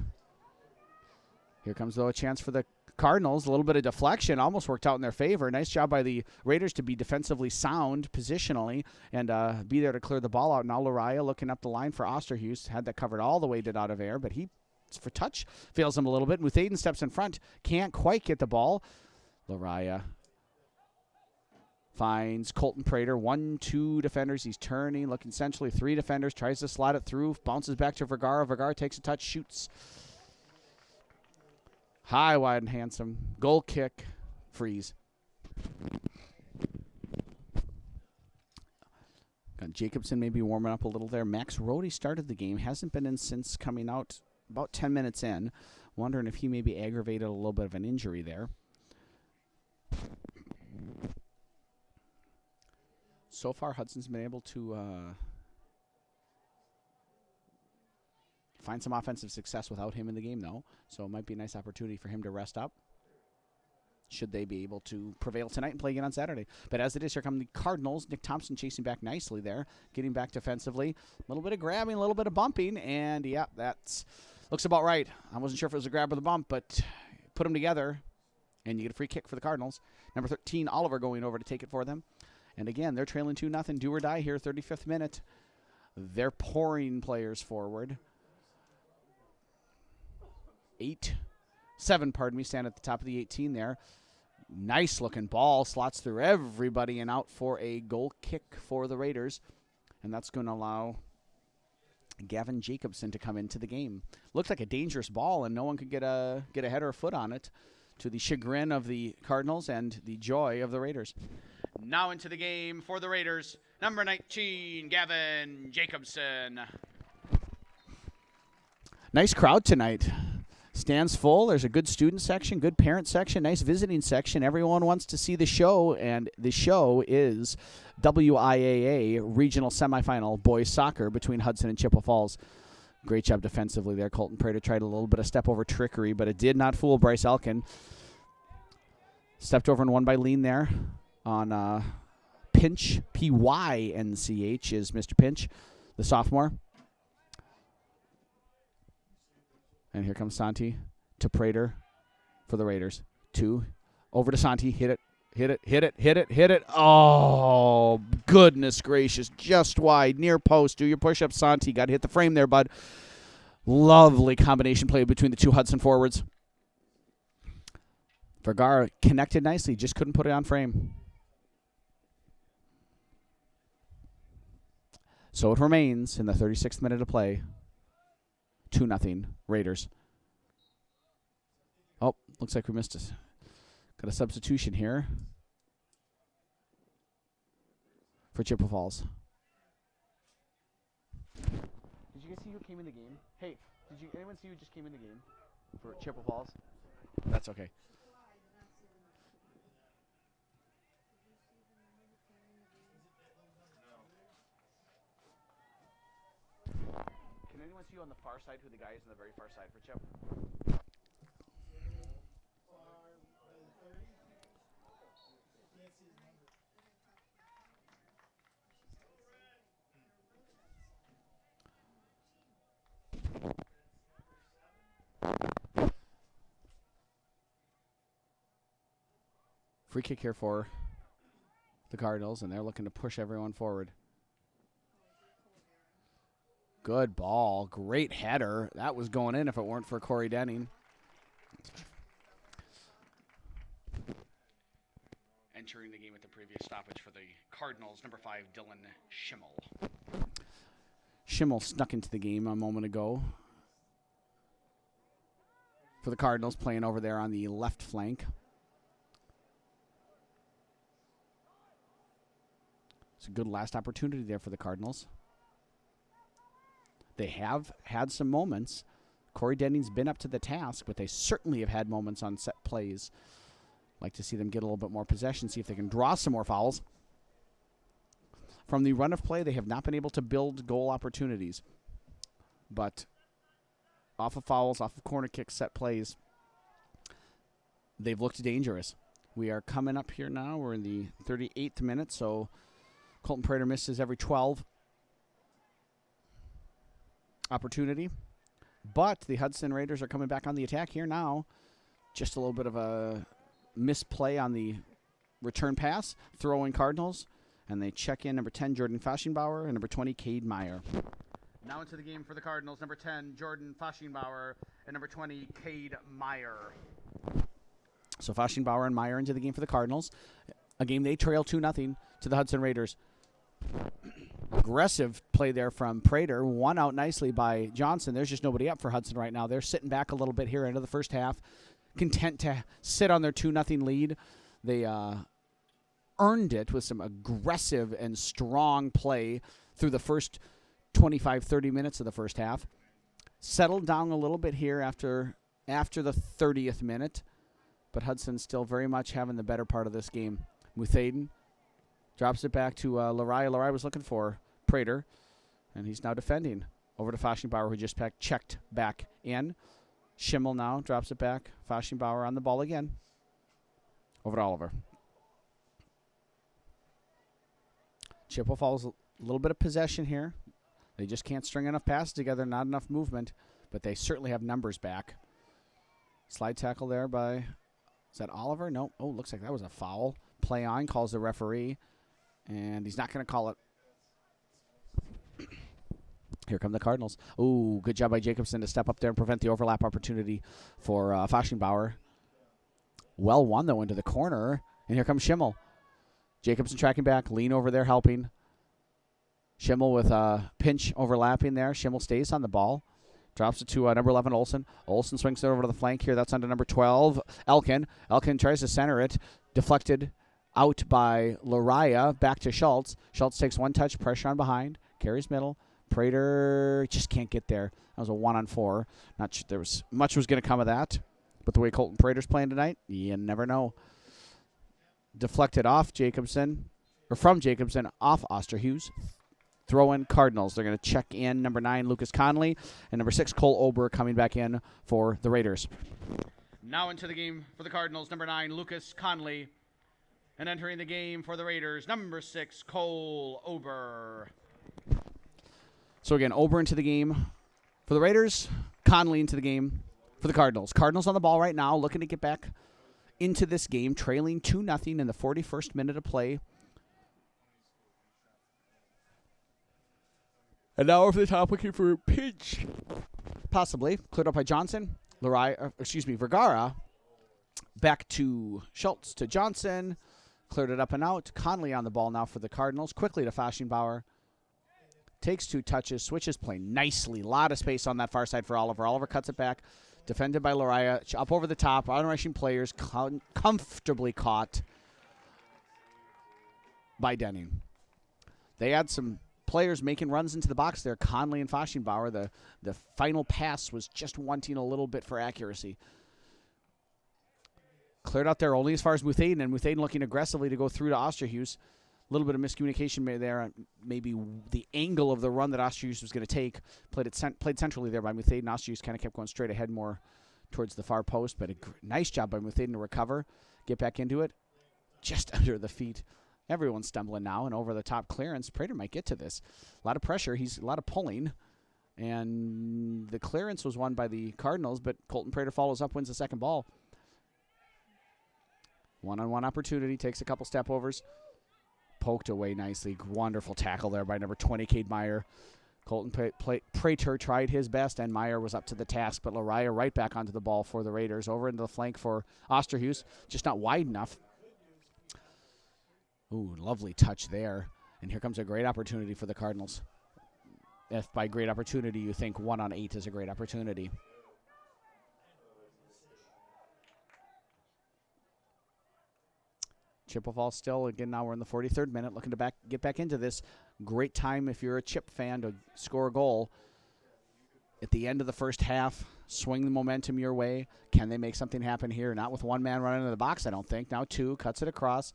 Here comes, though, a chance for the Cardinals. A little bit of deflection almost worked out in their favor. Nice job by the Raiders to be defensively sound positionally and be there to clear the ball out. Now Lariah looking up the line for Osterhuis. Had that covered all the way, did out of air, but he, for touch, fails him a little bit. Muthaden steps in front. Can't quite get the ball. Lariah finds Colton Prater. 1-2 defenders. He's turning, looking centrally. 3 defenders. Tries to slide it through. Bounces back to Vergara. Vergara takes a touch, shoots. High, wide, and handsome. Goal kick. Freeze. Got Jacobson maybe warming up a little there. Max Rohde started the game. Hasn't been in since coming out about 10 minutes in. Wondering if he maybe aggravated a little bit of an injury there. So far, Hudson's been able to find some offensive success without him in the game, though. So it might be a nice opportunity for him to rest up, should they be able to prevail tonight and play again on Saturday. But as it is, here come the Cardinals. Nick Thompson chasing back nicely there, getting back defensively. A little bit of grabbing, a little bit of bumping, and, yeah, that's looks about right. I wasn't sure if it was a grab or the bump, but put them together, and you get a free kick for the Cardinals. Number 13, Oliver, going over to take it for them. And again, they're trailing 2-0, do or die here, 35th minute. They're pouring players forward. 7, stand at the top of the 18 there. Nice looking ball, slots through everybody and out for a goal kick for the Raiders. And that's going to allow Gavin Jacobson to come into the game. Looked like a dangerous ball, and no one could get a head or a foot on it, to the chagrin of the Cardinals and the joy of the Raiders. Now into the game for the Raiders, number 19, Gavin Jacobson. Nice crowd tonight. Stands full. There's a good student section, good parent section, nice visiting section. Everyone wants to see the show, and the show is WIAA Regional Semifinal Boys Soccer between Hudson and Chippewa Falls. Great job defensively there. Colton Prater tried a little bit of step-over trickery, but it did not fool Bryce Elkin. Stepped over and won by Lean there on Pinch. P-Y-N-C-H is Mr. Pinch, the sophomore. And here comes Santi to Prater for the Raiders. 2. Over to Santi. Hit it. Hit it. Hit it. Hit it. Hit it. Oh, goodness gracious. Just wide. Near post. Do your push-up, Santi. Got to hit the frame there, bud. Lovely combination play between the 2 Hudson forwards. Vergara connected nicely. Just couldn't put it on frame. So it remains in the 36th minute of play. 2-0 Raiders. Oh, looks like we missed it. Got a substitution here for Chippewa Falls. Did you guys see who came in the game? Hey, did anyone see who just came in the game for Chippewa Falls? That's okay. with you on the far side who the guy is on the very far side for Chip? Free kick here for the Cardinals, and they're looking to push everyone forward. Good ball. Great header. That was going in if it weren't for Corey Denning. Entering the game at the previous stoppage for the Cardinals, number 5, Dylan Schimmel. Schimmel snuck into the game a moment ago for the Cardinals, playing over there on the left flank. It's a good last opportunity there for the Cardinals. They have had some moments. Corey Denning's been up to the task, but they certainly have had moments on set plays. Like to see them get a little bit more possession, see if they can draw some more fouls. From the run of play, they have not been able to build goal opportunities. But off of fouls, off of corner kicks, set plays, they've looked dangerous. We are coming up here now. We're in the 38th minute, so Colton Prater misses every 12 opportunity. But the Hudson Raiders are coming back on the attack here now. Just a little bit of a misplay on the return pass. Throw in Cardinals. And they check in number 10, Jordan Faschingbauer, and number 20, Cade Meyer. Now into the game for the Cardinals, number 10, Jordan Faschingbauer, and number 20, Cade Meyer. So Faschingbauer and Meyer into the game for the Cardinals. A game they trail 2-0 to the Hudson Raiders. Aggressive play there from Prater. One out nicely by Johnson. There's just nobody up for Hudson right now. They're sitting back a little bit here into the first half, content to sit on their 2-0 lead. They earned it with some aggressive and strong play through the first 25-30 minutes of the first half. Settled down a little bit here after the 30th minute, but Hudson still very much having the better part of this game. Muthaden drops it back to Lariah. Lariah was looking for Prater, and he's now defending. Over to Faschingbauer, who just checked back in. Schimmel now drops it back. Faschingbauer on the ball again. Over to Oliver. Chippewa follows a little bit of possession here. They just can't string enough passes together, not enough movement, but they certainly have numbers back. Slide tackle there by, is that Oliver? No. Oh, looks like that was a foul. Play on, calls the referee, and he's not going to call it. Here come the Cardinals. Oh, good job by Jacobson to step up there and prevent the overlap opportunity for Faschingbauer. Well won, though, into the corner, and here comes Schimmel. Jacobson tracking back, lean over there helping. Schimmel with a pinch overlapping there. Schimmel stays on the ball. Drops it to number 11, Olsen. Olsen swings it over to the flank here. That's under number 12, Elkin. Elkin tries to center it. Deflected out by Lariah. Back to Schultz. Schultz takes one touch, pressure on behind. Carries middle. Prater just can't get there. That was a 1-on-4. Not sure there was much was going to come of that. But the way Colton Prater's playing tonight, you never know. Deflected off Jacobson, or from Jacobson off Osterhus. Throw in Cardinals. They're going to check in number 9, Lucas Conley, and number 6, Cole Ober coming back in for the Raiders. Now into the game for the Cardinals, number 9, Lucas Conley, and entering the game for the Raiders, number 6, Cole Ober. So again, Ober into the game for the Raiders, Conley into the game for the Cardinals. Cardinals on the ball right now, looking to get back into this game, trailing 2-0 in the 41st minute of play. And now over the top, looking for a pinch. Possibly. Cleared up by Johnson. Vergara. Back to Schultz to Johnson. Cleared it up and out. Conley on the ball now for the Cardinals. Quickly to Faschingbauer. Takes 2 touches. Switches play nicely. A lot of space on that far side for Oliver. Oliver cuts it back. Defended by Lariah. Up over the top. On-rushing players. Comfortably caught by Denning. They had some players making runs into the box there. Conley and Faschingbauer. The final pass was just wanting a little bit for accuracy. Cleared out there only as far as Muthaden, and Muthaden looking aggressively to go through to Osterhus. little bit of miscommunication there. Maybe the angle of the run that Osterhuis was going to take. Played centrally there by Muthaden. Osterhuis kind of kept going straight ahead more towards the far post, but a nice job by Muthaden to recover, get back into it, just under the feet. Everyone's stumbling now, and over the top clearance. Prater might get to this. A lot of pressure. A lot of pulling. And the clearance was won by the Cardinals, but Colton Prater follows up, wins the second ball. One-on-one opportunity, takes a couple step overs. Poked away nicely. Wonderful tackle there by number 20, Cade Meyer. Colton Prater tried his best, and Meyer was up to the task, but Lariah right back onto the ball for the Raiders. Over into the flank for Osterhuis, just not wide enough. Ooh, lovely touch there. And here comes a great opportunity for the Cardinals. If by great opportunity you think 1-on-8 is a great opportunity. Chippewa still, again, now we're in the 43rd minute, looking to get back into this. Great time if you're a Chip fan to score a goal. At the end of the first half, swing the momentum your way. Can they make something happen here? Not with one man running into the box, I don't think. Now two, cuts it across.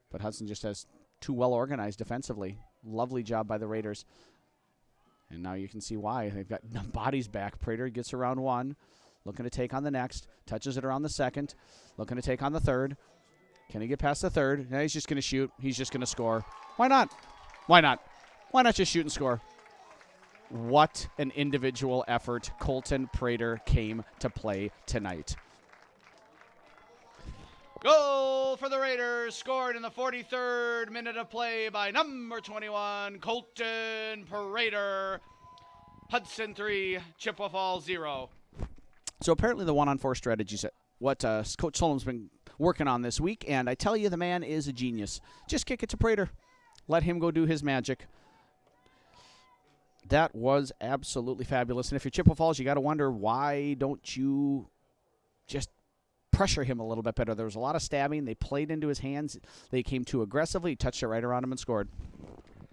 But Hudson just has too well organized defensively. Lovely job by the Raiders. And now you can see why. They've got bodies back. Prater gets around one, looking to take on the next. Touches it around the second, looking to take on the third. Can he get past the third? No, he's just going to shoot. He's just going to score. Why not? Why not? Why not just shoot and score? What an individual effort Colton Prater came to play tonight. Goal for the Raiders, scored in the 43rd minute of play by number 21, Colton Prater. Hudson 3, Chippewa Falls 0. So apparently the 1-on-4 strategy is what Coach Solom's been working on this week, and I tell you, the man is a genius. Just kick it to Prater. Let him go do his magic. That was absolutely fabulous. And if you're Chippewa Falls, you got to wonder, why don't you just pressure him a little bit better? There was a lot of stabbing. They played into his hands. They came too aggressively. He touched it right around him and scored.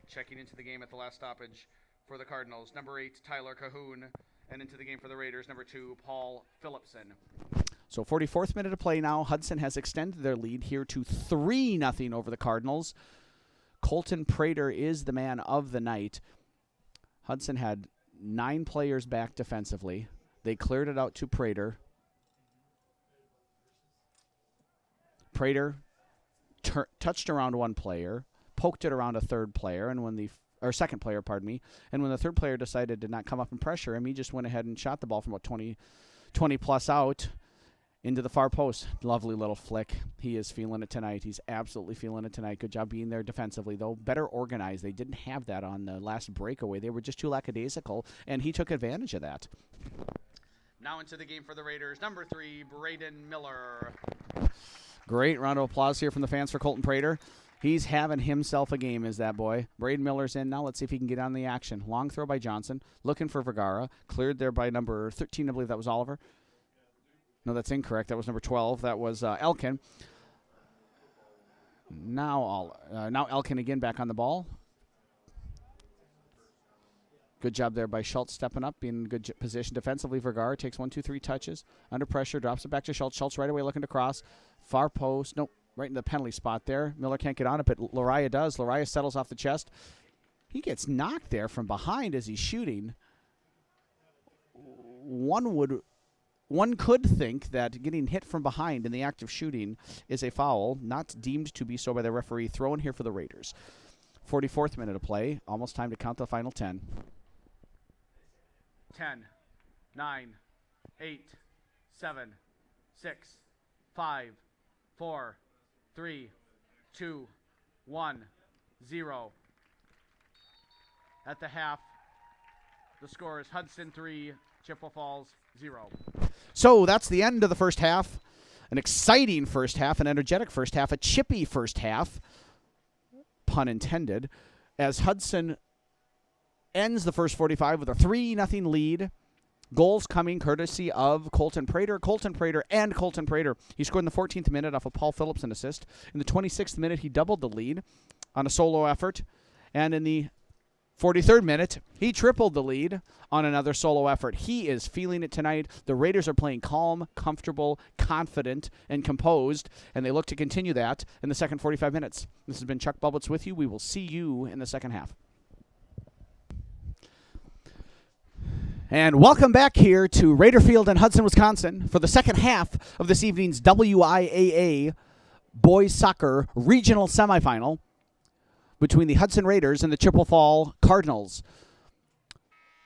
Checking into the game at the last stoppage for the Cardinals, number 8, Tyler Cahoon. And into the game for the Raiders, number 2, Paul Phillipson. So 44th minute of play now. Hudson has extended their lead here to 3-0 over the Cardinals. Colton Prater is the man of the night. Hudson had 9 players back defensively. They cleared it out to Prater. Prater touched around one player, poked it around a third player, and when the second player, pardon me, and when the third player decided to not come up and pressure him, he just went ahead and shot the ball from about 20 plus out into the far post. Lovely little flick. He is feeling it tonight. He's absolutely feeling it tonight. Good job being there defensively, though. Better organized. They didn't have that on the last breakaway. They were just too lackadaisical, and he took advantage of that. Now into the game for the Raiders, number 3, Braden Miller. Great round of applause here from the fans for Colton Prater. He's having himself a game, is that boy. Braden Miller's in now. Let's see if he can get on the action. Long throw by Johnson. Looking for Vergara. Cleared there by number 13. I believe that was Oliver. No, that's incorrect. That was number 12. That was Elkin. Now Elkin again back on the ball. Good job there by Schultz stepping up, being in good position defensively. Vergara takes 1, 2, 3 touches. Under pressure, drops it back to Schultz. Schultz right away looking to cross. Far post. Nope. Right in the penalty spot there. Miller can't get on it, but Lariah does. Lariah settles off the chest. He gets knocked there from behind as he's shooting. One could think that getting hit from behind in the act of shooting is a foul, not deemed to be so by the referee. Throw in here for the Raiders. 44th minute of play. Almost time to count the final 10. 10, 9, 8, 7, 6, 5, 4, 3, 2, 1, 0. At the half, the score is Hudson 3, Chippewa Falls 0. So that's the end of the first half. An exciting first half, an energetic first half, a chippy first half, pun intended, as Hudson ends the first 45 with a 3-0 lead. Goals coming courtesy of Colton Prater. He scored in the 14th minute off a Paul Phillipson assist. In the 26th minute, he doubled the lead on a solo effort. And in the 43rd minute, he tripled the lead on another solo effort. He is feeling it tonight. The Raiders are playing calm, comfortable, confident, and composed, and they look to continue that in the second 45 minutes. This has been Chuck Bublitz with you. We will see you in the second half. And welcome back here to Raider Field in Hudson, Wisconsin for the second half of this evening's WIAA Boys Soccer Regional Semifinal between the Hudson Raiders and the Chippewa Cardinals.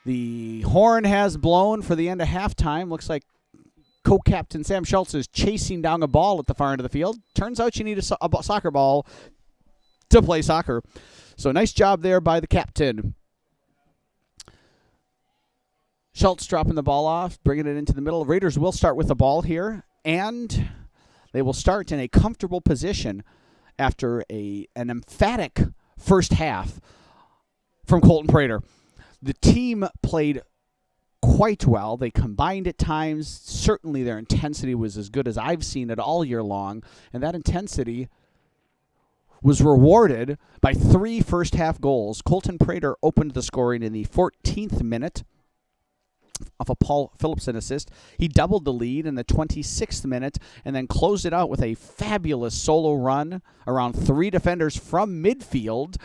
The horn has blown for the end of halftime. Looks like co-captain Sam Schultz is chasing down a ball at the far end of the field. Turns out you need a soccer ball to play soccer. So nice job there by the captain. Schultz dropping the ball off, bringing it into the middle. Raiders will start with the ball here, and they will start in a comfortable position after an emphatic first half from Colton Prater. The team played quite well. They combined at times. Certainly their intensity was as good as I've seen it all year long, and that intensity was rewarded by 3 first-half goals. Colton Prater opened the scoring in the 14th minute off a Paul Phillipson assist. He doubled the lead in the 26th minute and then closed it out with a fabulous solo run around 3 defenders from midfield.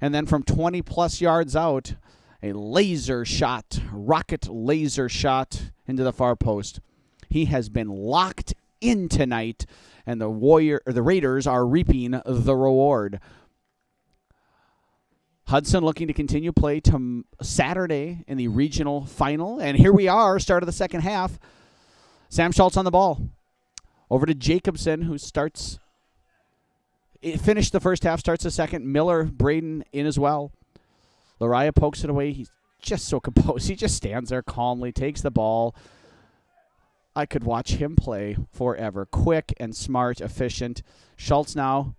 And then from 20-plus yards out, a laser shot, rocket laser shot into the far post. He has been locked in tonight, and the Raiders are reaping the reward. Hudson looking to continue play to Saturday in the regional final. And here we are, start of the second half. Sam Schultz on the ball. Over to Jacobson, who finished the first half, starts the second. Miller, Braden in as well. Lariah pokes it away. He's just so composed. He just stands there calmly, takes the ball. I could watch him play forever. Quick and smart, efficient. Schultz now.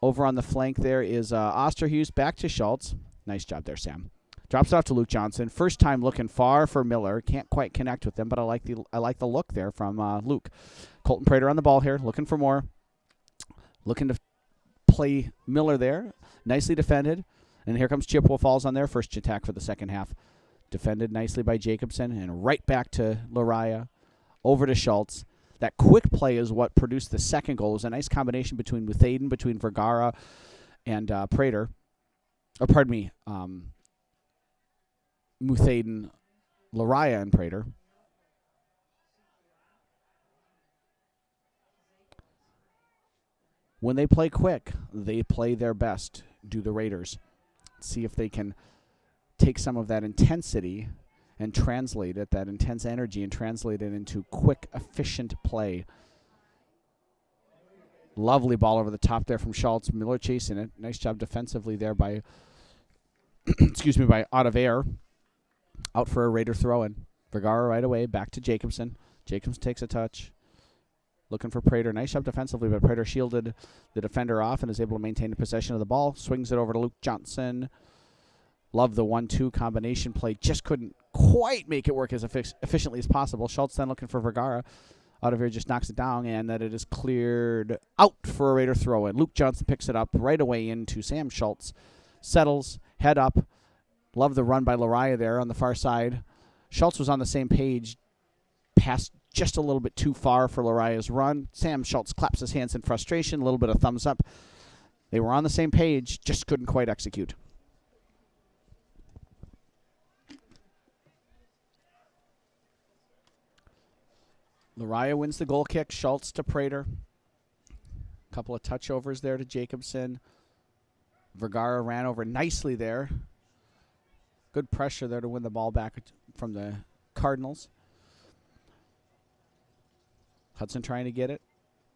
Over on the flank there is Osterhuis, back to Schultz. Nice job there, Sam. Drops it off to Luke Johnson. First time looking far for Miller. Can't quite connect with him, but I like the look there from Luke. Colton Prater on the ball here, looking for more. Looking to play Miller there. Nicely defended. And here comes Chippewa Falls on their first attack for the second half. Defended nicely by Jacobson, and right back to Lariah. Over to Schultz. That quick play is what produced the second goal. It was a nice combination between Muthaden, between Vergara and Prater. Or pardon me, Muthaden, Lariah, and Prater. When they play quick, they play their best, do the Raiders. See if they can take some of that intensity and translate it, that intense energy, and translate it into quick, efficient play. Lovely ball over the top there from Schultz. Miller chasing it. Nice job defensively there by, by out of air. Out for a Raider throw-in. Vergara right away, back to Jacobson. Jacobson takes a touch. Looking for Prater. Nice job defensively, but Prater shielded the defender off and is able to maintain the possession of the ball. Swings it over to Luke Johnson. Love the 1-2 combination play. Just couldn't quite make it work as efficiently as possible. Schultz then looking for Vergara. Out of here just knocks it down, and that it is cleared out for a Raider throw-in. Luke Johnson picks it up right away into Sam Schultz. Settles, head up. Love the run by Lariah there on the far side. Schultz was on the same page. Passed just a little bit too far for Lariah's run. Sam Schultz claps his hands in frustration. A little bit of thumbs up. They were on the same page, just couldn't quite execute. Lariah wins the goal kick. Schultz to Prater. A couple of touchovers there to Jacobson. Vergara ran over nicely there. Good pressure there to win the ball back from the Cardinals. Hudson trying to get it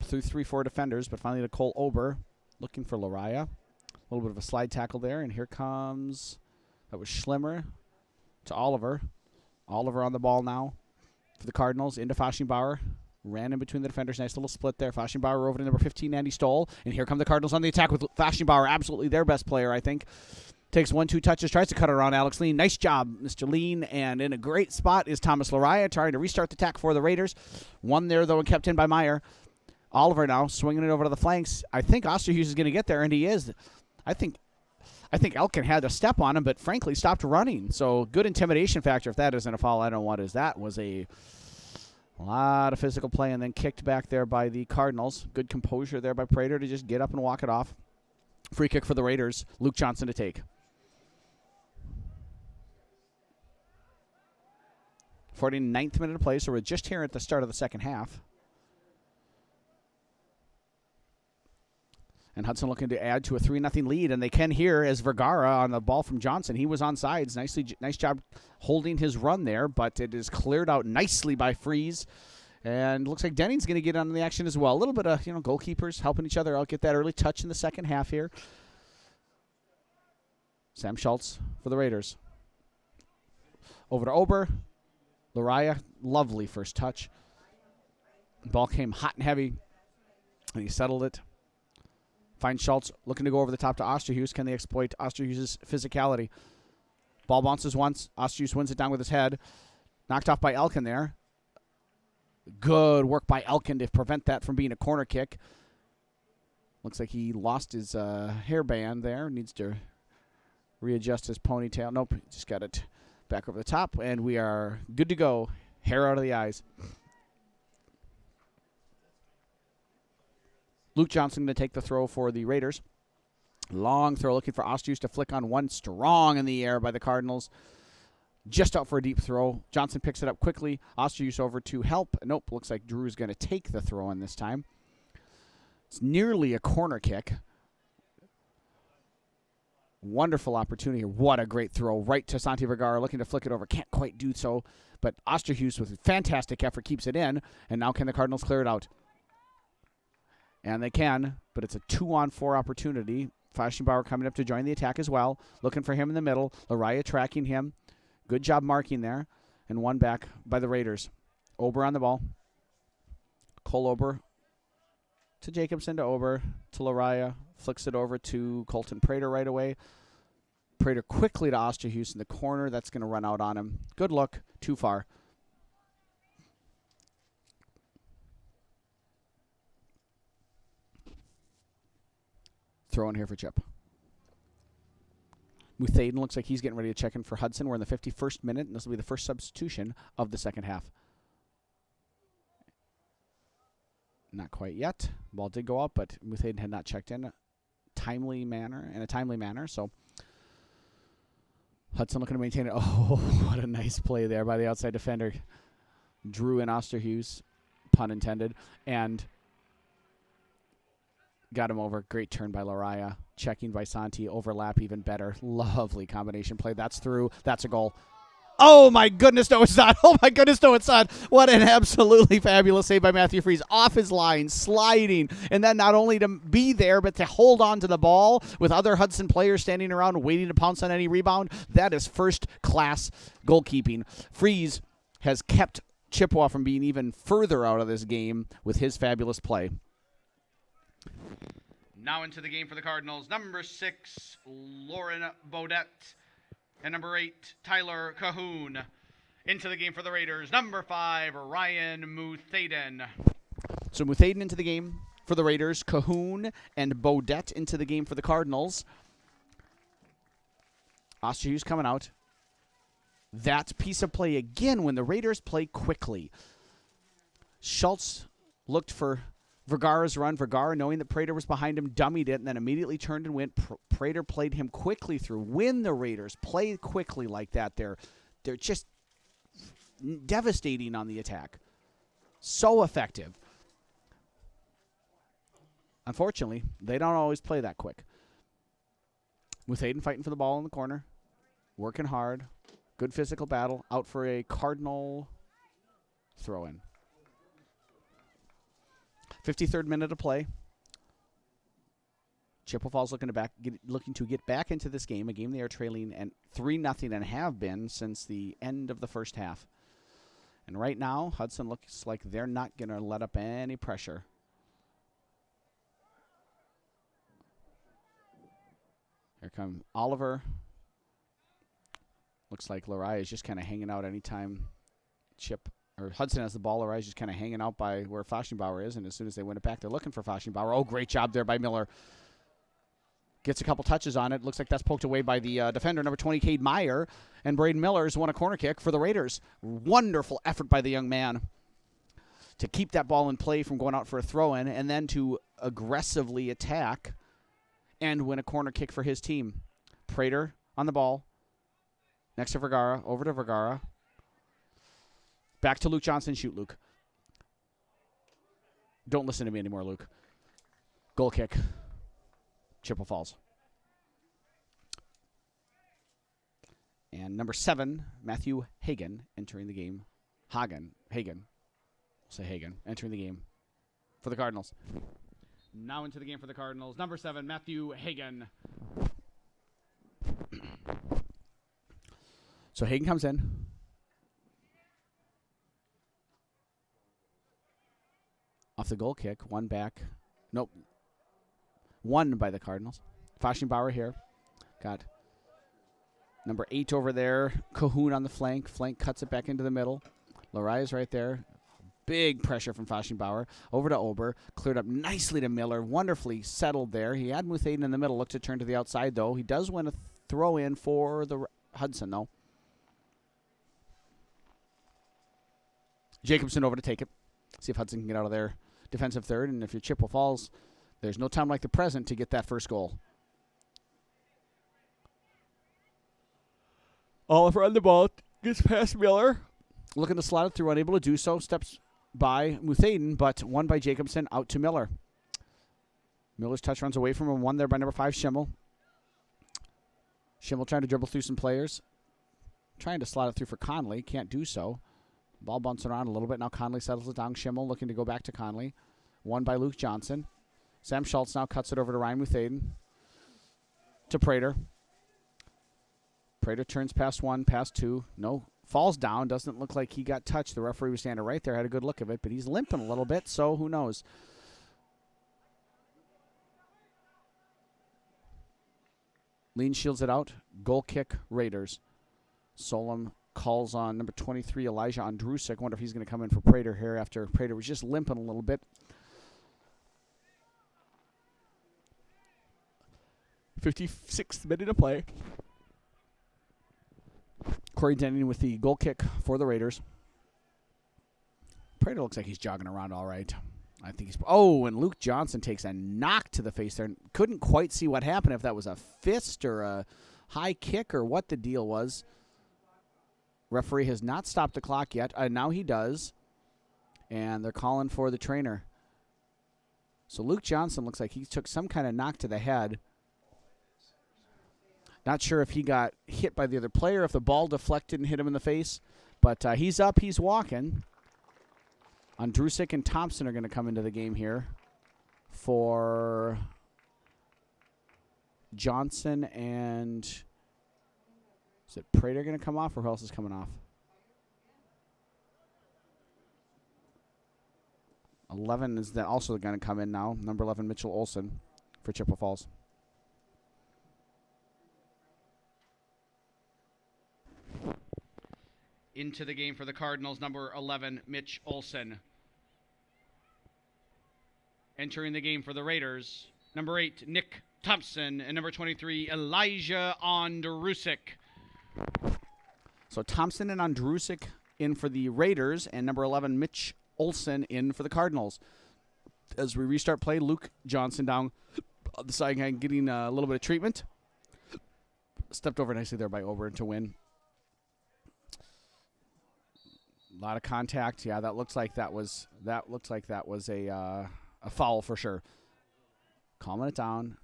through 3-4 defenders, but finally to Cole Ober looking for Lariah. A little bit of a slide tackle there, and here comes, that was Schlimmer to Oliver. Oliver on the ball now for the Cardinals, into Faschingbauer. Ran in between the defenders. Nice little split there. Faschingbauer over to number 15, Andy Stoll. And here come the Cardinals on the attack with Faschingbauer, absolutely their best player, I think. Takes 1-2 touches, tries to cut it around Alex Lean. Nice job, Mr. Lean. And in a great spot is Thomas Lariah trying to restart the attack for the Raiders. One there, though, and kept in by Meyer. Oliver now swinging it over to the flanks. I think Osterhuis is going to get there, and he is. I think I think Elkin had a step on him, but frankly stopped running. So good intimidation factor. If that isn't a foul, I don't know what is. That was a lot of physical play and then kicked back there by the Cardinals. Good composure there by Prater to just get up and walk it off. Free kick for the Raiders. Luke Johnson to take. 49th minute of play, so we're just here at the start of the second half. And Hudson looking to add to a 3-0 lead, and they can here as Vergara on the ball from Johnson. He was on sides. Nice job holding his run there, but it is cleared out nicely by Freeze. And looks like Denning's going to get on the action as well. A little bit of, goalkeepers helping each other out, get that early touch in the second half here. Sam Schultz for the Raiders. Over to Ober. Lariah, lovely first touch. Ball came hot and heavy, and he settled it. Finds Schultz looking to go over the top to Osterhues. Can they exploit Osterhues' physicality? Ball bounces once. Osterhues wins it down with his head. Knocked off by Elkin there. Good work by Elkin to prevent that from being a corner kick. Looks like he lost his hairband there. Needs to readjust his ponytail. Nope, just got it back over the top, and we are good to go. Hair out of the eyes. Luke Johnson going to take the throw for the Raiders. Long throw looking for Osterhues to flick on one. Strong in the air by the Cardinals. Just out for a deep throw. Johnson picks it up quickly. Osterhues over to help. Nope, looks like Drew's going to take the throw in this time. It's nearly a corner kick. Wonderful opportunity. What a great throw. Right to Santi Vergara, looking to flick it over. Can't quite do so, but Osterhues with fantastic effort keeps it in, and now can the Cardinals clear it out? And they can, but it's a 2-on-4 opportunity. Fashionbauer coming up to join the attack as well. Looking for him in the middle. Lariah tracking him. Good job marking there. And one back by the Raiders. Ober on the ball. Cole Ober to Jacobson to Ober to Lariah. Flicks it over to Colton Prater right away. Prater quickly to Osterhues in the corner. That's going to run out on him. Good look. Too far. Throw in here for Chip. Muthaden looks like he's getting ready to check in for Hudson. We're in the 51st minute, and this will be the first substitution of the second half. Not quite yet. Ball did go up, but Muthaden had not checked in in a timely manner. So Hudson looking to maintain it. Oh, what a nice play there by the outside defender. Drew and Osterhues, pun intended, and got him over. Great turn by Lariah. Checking by Santi. Overlap even better. Lovely combination play. That's through. That's a goal. Oh, my goodness, no, it's not. Oh, my goodness, no, it's not. What an absolutely fabulous save by Matthew Freeze. Off his line, sliding, and then not only to be there, but to hold on to the ball with other Hudson players standing around waiting to pounce on any rebound. That is first-class goalkeeping. Freeze has kept Chippewa from being even further out of this game with his fabulous play. Now into the game for the Cardinals, number 6, Lauren Bodette, and number 8, Tyler Cahoon. Into the game for the Raiders, number 5, Ryan Muthaden. So Muthaden into the game for the Raiders, Cahoon and Bodette into the game for the Cardinals. Osterhues coming out. That piece of play again when the Raiders play quickly. Schultz looked for Vergara's run. Vergara, knowing that Prater was behind him, dummied it, and then immediately turned and went. Prater played him quickly through. When the Raiders play quickly like that, they're just devastating on the attack. So effective. Unfortunately, they don't always play that quick. Muthaden fighting for the ball in the corner. Working hard. Good physical battle. Out for a Cardinal throw-in. 53rd minute of play. Chippewa Falls looking to get back into this game, a game they are trailing and 3-0 and have been since the end of the first half. And right now, Hudson looks like they're not going to let up any pressure. Here come Oliver. Looks like Lariah is just kind of hanging out anytime Hudson has the ball. Lariah is just kind of hanging out by where Fashionbauer is, and as soon as they win it back, they're looking for Fashionbauer. Oh, great job there by Miller. Gets a couple touches on it. Looks like that's poked away by the defender, number 20, Cade Meyer. And Braden Miller's won a corner kick for the Raiders. Wonderful effort by the young man to keep that ball in play from going out for a throw-in and then to aggressively attack and win a corner kick for his team. Prater on the ball. Next to Vergara. Over to Vergara. Back to Luke Johnson. Shoot, Luke. Don't listen to me anymore, Luke. Goal kick. Chippewa Falls. And number 7, Matthew Hagen, entering the game. Hagen. We'll say Hagen, entering the game for the Cardinals. Now into the game for the Cardinals. Number 7, Matthew Hagen. So Hagen comes in. Off the goal kick. One back. Nope. Won by the Cardinals. Fashionbauer here. Got number 8 over there. Cahoon on the flank. Flank cuts it back into the middle. Laria's right there. Big pressure from Fashionbauer. Over to Ober. Cleared up nicely to Miller. Wonderfully settled there. He had Muthaden in the middle. Looked to turn to the outside, though. He does win a throw-in for the Hudson, though. Jacobson over to take it. See if Hudson can get out of there. Defensive third, and if you're Chippewa Falls, there's no time like the present to get that first goal. Oliver on the ball. Gets past Miller. Looking to slot it through, unable to do so. Steps by Muthaden, but won by Jacobson, out to Miller. Miller's touch runs away from him. Won there by number 5, Schimmel. Schimmel trying to dribble through some players. Trying to slot it through for Conley. Can't do so. Ball bouncing around a little bit. Now Conley settles it down. Schimmel looking to go back to Conley. Won by Luke Johnson. Sam Schultz now cuts it over to Ryan Muthaden. To Prater. Prater turns past 1, past 2. No. Falls down. Doesn't look like he got touched. The referee was standing right there. Had a good look of it. But he's limping a little bit, so who knows. Lean shields it out. Goal kick, Raiders. Solom calls on number 23, Elijah Andrusik. Wonder if he's going to come in for Prater here after Prater was just limping a little bit. 56th minute of play. Corey Denning with the goal kick for the Raiders. Prater looks like he's jogging around all right. I think he's... Oh, and Luke Johnson takes a knock to the face there. Couldn't quite see what happened, if that was a fist or a high kick or what the deal was. Referee has not stopped the clock yet. Now he does. And they're calling for the trainer. So Luke Johnson looks like he took some kind of knock to the head. Not sure if he got hit by the other player, if the ball deflected and hit him in the face. But he's up, he's walking. Andrusik and Thompson are going to come into the game here for Johnson and... Is it Prater going to come off, or who else is coming off? 11 is also going to come in now. Number 11, Mitchell Olsen for Chippewa Falls. Into the game for the Cardinals, number 11, Mitch Olsen. Entering the game for the Raiders, number 8, Nick Thompson, and number 23, Elijah Andrusik. So Thompson and Andrusik in for the Raiders, and number 11, Mitch Olsen in for the Cardinals. As we restart play, Luke Johnson down the side, getting a little bit of treatment. Stepped over nicely there by Ober to win. A lot of contact. Yeah, that looks like that was a foul for sure. Calming it down.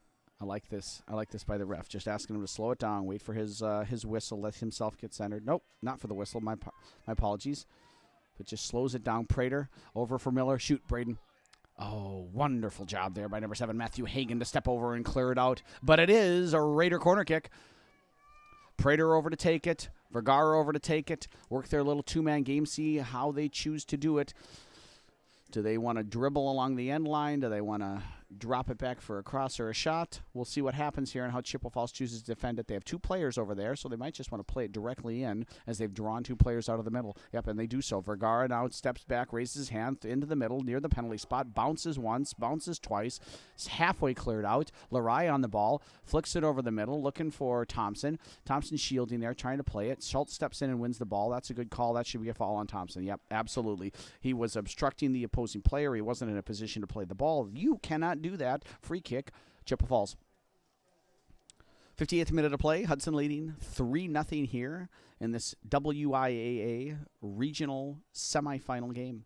I like this. I like this by the ref. Just asking him to slow it down, wait for his whistle, let himself get centered. Nope, not for the whistle. My apologies. But just slows it down. Prater over for Miller. Shoot, Braden. Oh, wonderful job there by number 7, Matthew Hagen, to step over and clear it out. But it is a Raider corner kick. Prater over to take it. Vergara over to take it. Work their little two-man game. See how they choose to do it. Do they want to dribble along the end line? Do they want to drop it back for a cross or a shot. We'll see what happens here and how Chippewa Falls chooses to defend it. They have 2 players over there, so they might just want to play it directly in as they've drawn 2 players out of the middle. Yep, and they do so. Vergara now steps back, raises his hand into the middle near the penalty spot, bounces once, bounces twice. It's halfway cleared out. Lariah on the ball, flicks it over the middle, looking for Thompson. Thompson shielding there, trying to play it. Schultz steps in and wins the ball. That's a good call. That should be a foul on Thompson. Yep, absolutely. He was obstructing the opposing player. He wasn't in a position to play the ball. You cannot do that. Free kick, Chippewa Falls. 58th minute of play. Hudson leading 3-0 here in this WIAA regional semifinal game.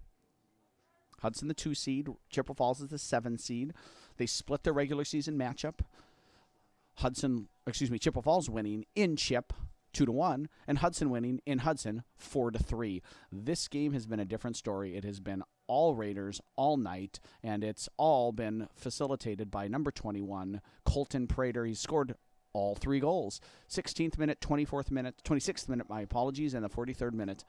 Hudson the 2 seed. Chippewa Falls is the 7 seed. They split their regular season matchup. Chippewa Falls winning in Chip 2-1, and Hudson winning in Hudson 4-3. This game has been a different story. It has been all Raiders all night, and it's all been facilitated by number 21, Colton Prater. He scored all 3 goals. 16th minute, 24th minute, 26th minute, my apologies, and the 43rd minute.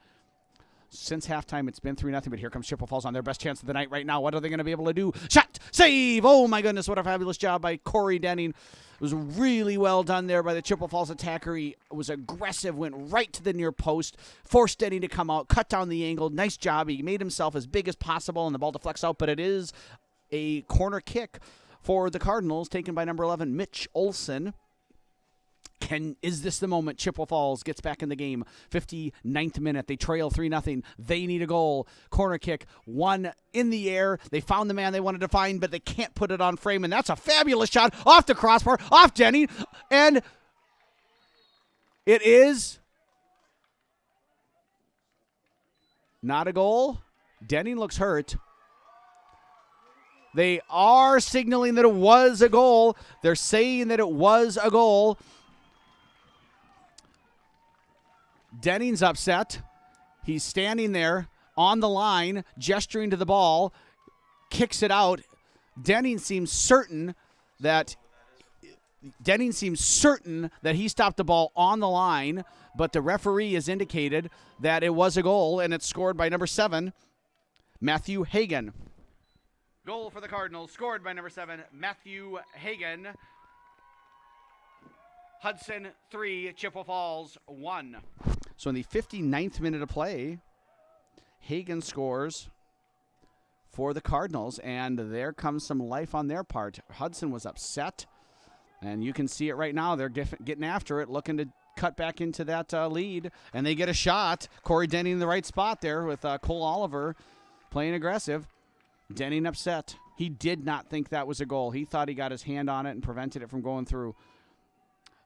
Since halftime, it's been 3-0, but here comes Chippewa Falls on their best chance of the night right now. What are they going to be able to do? Shot! Save! Oh, my goodness, what a fabulous job by Corey Denning. It was really well done there by the Chippewa Falls attacker. He was aggressive, went right to the near post, forced Denning to come out, cut down the angle. Nice job. He made himself as big as possible, and the ball deflects out, but it is a corner kick for the Cardinals, taken by number 11, Mitch Olson. Is this the moment Chippewa Falls gets back in the game? 59th minute. They trail 3-0. They need a goal. Corner kick. One in the air. They found the man they wanted to find, but they can't put it on frame, and that's a fabulous shot off the crossbar, off Denning, and it is not a goal. Denning looks hurt. They are signaling that it was a goal. They're saying that it was a goal. Denning's upset. He's standing there on the line, gesturing to the ball, kicks it out. Denning seems certain that he stopped the ball on the line, but the referee has indicated that it was a goal, and it's scored by number 7, Matthew Hagan. Goal for the Cardinals, scored by number 7, Matthew Hagan. Hudson 3, Chippewa Falls 1. So in the 59th minute of play, Hagan scores for the Cardinals, and there comes some life on their part. Hudson was upset, and you can see it right now. They're getting after it, looking to cut back into that lead, and they get a shot. Corey Denning in the right spot there with Cole Oliver playing aggressive. Denning upset. He did not think that was a goal. He thought he got his hand on it and prevented it from going through.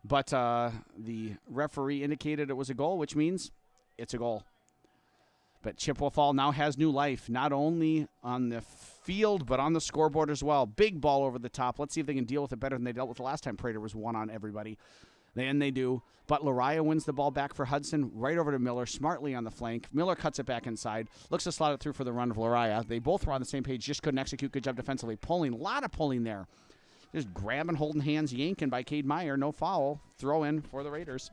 But the referee indicated it was a goal, which means it's a goal. But Chippewa Falls now has new life, not only on the field, but on the scoreboard as well. Big ball over the top. Let's see if they can deal with it better than they dealt with the last time Prater was one on everybody. And they do. But Lariah wins the ball back for Hudson, right over to Miller, smartly on the flank. Miller cuts it back inside, looks to slot it through for the run of Lariah. They both were on the same page, just couldn't execute. Good job defensively. Pulling, a lot of pulling there. Just grabbing, holding hands, yanking by Cade Meyer. No foul. Throw in for the Raiders.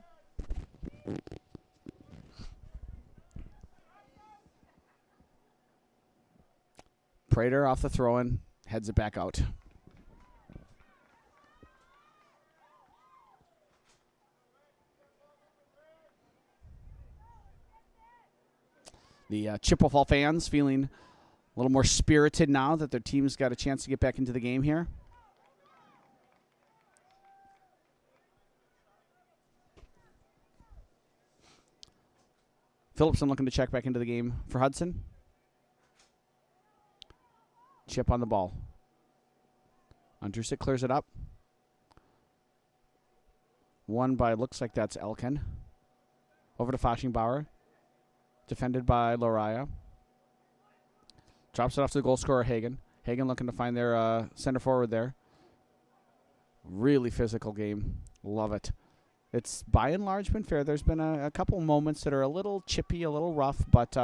Prater off the throw-in, heads it back out. The Chippewa Falls fans feeling a little more spirited now that their team's got a chance to get back into the game here. Phillipson looking to check back into the game for Hudson. Chip on the ball. Andrusic clears it up. Won by, looks like that's Elkin. Over to Fashingbauer. Defended by Lariah. Drops it off to the goal scorer, Hagan. Hagan looking to find their center forward there. Really physical game. Love it. It's by and large been fair. There's been a couple moments that are a little chippy, a little rough, but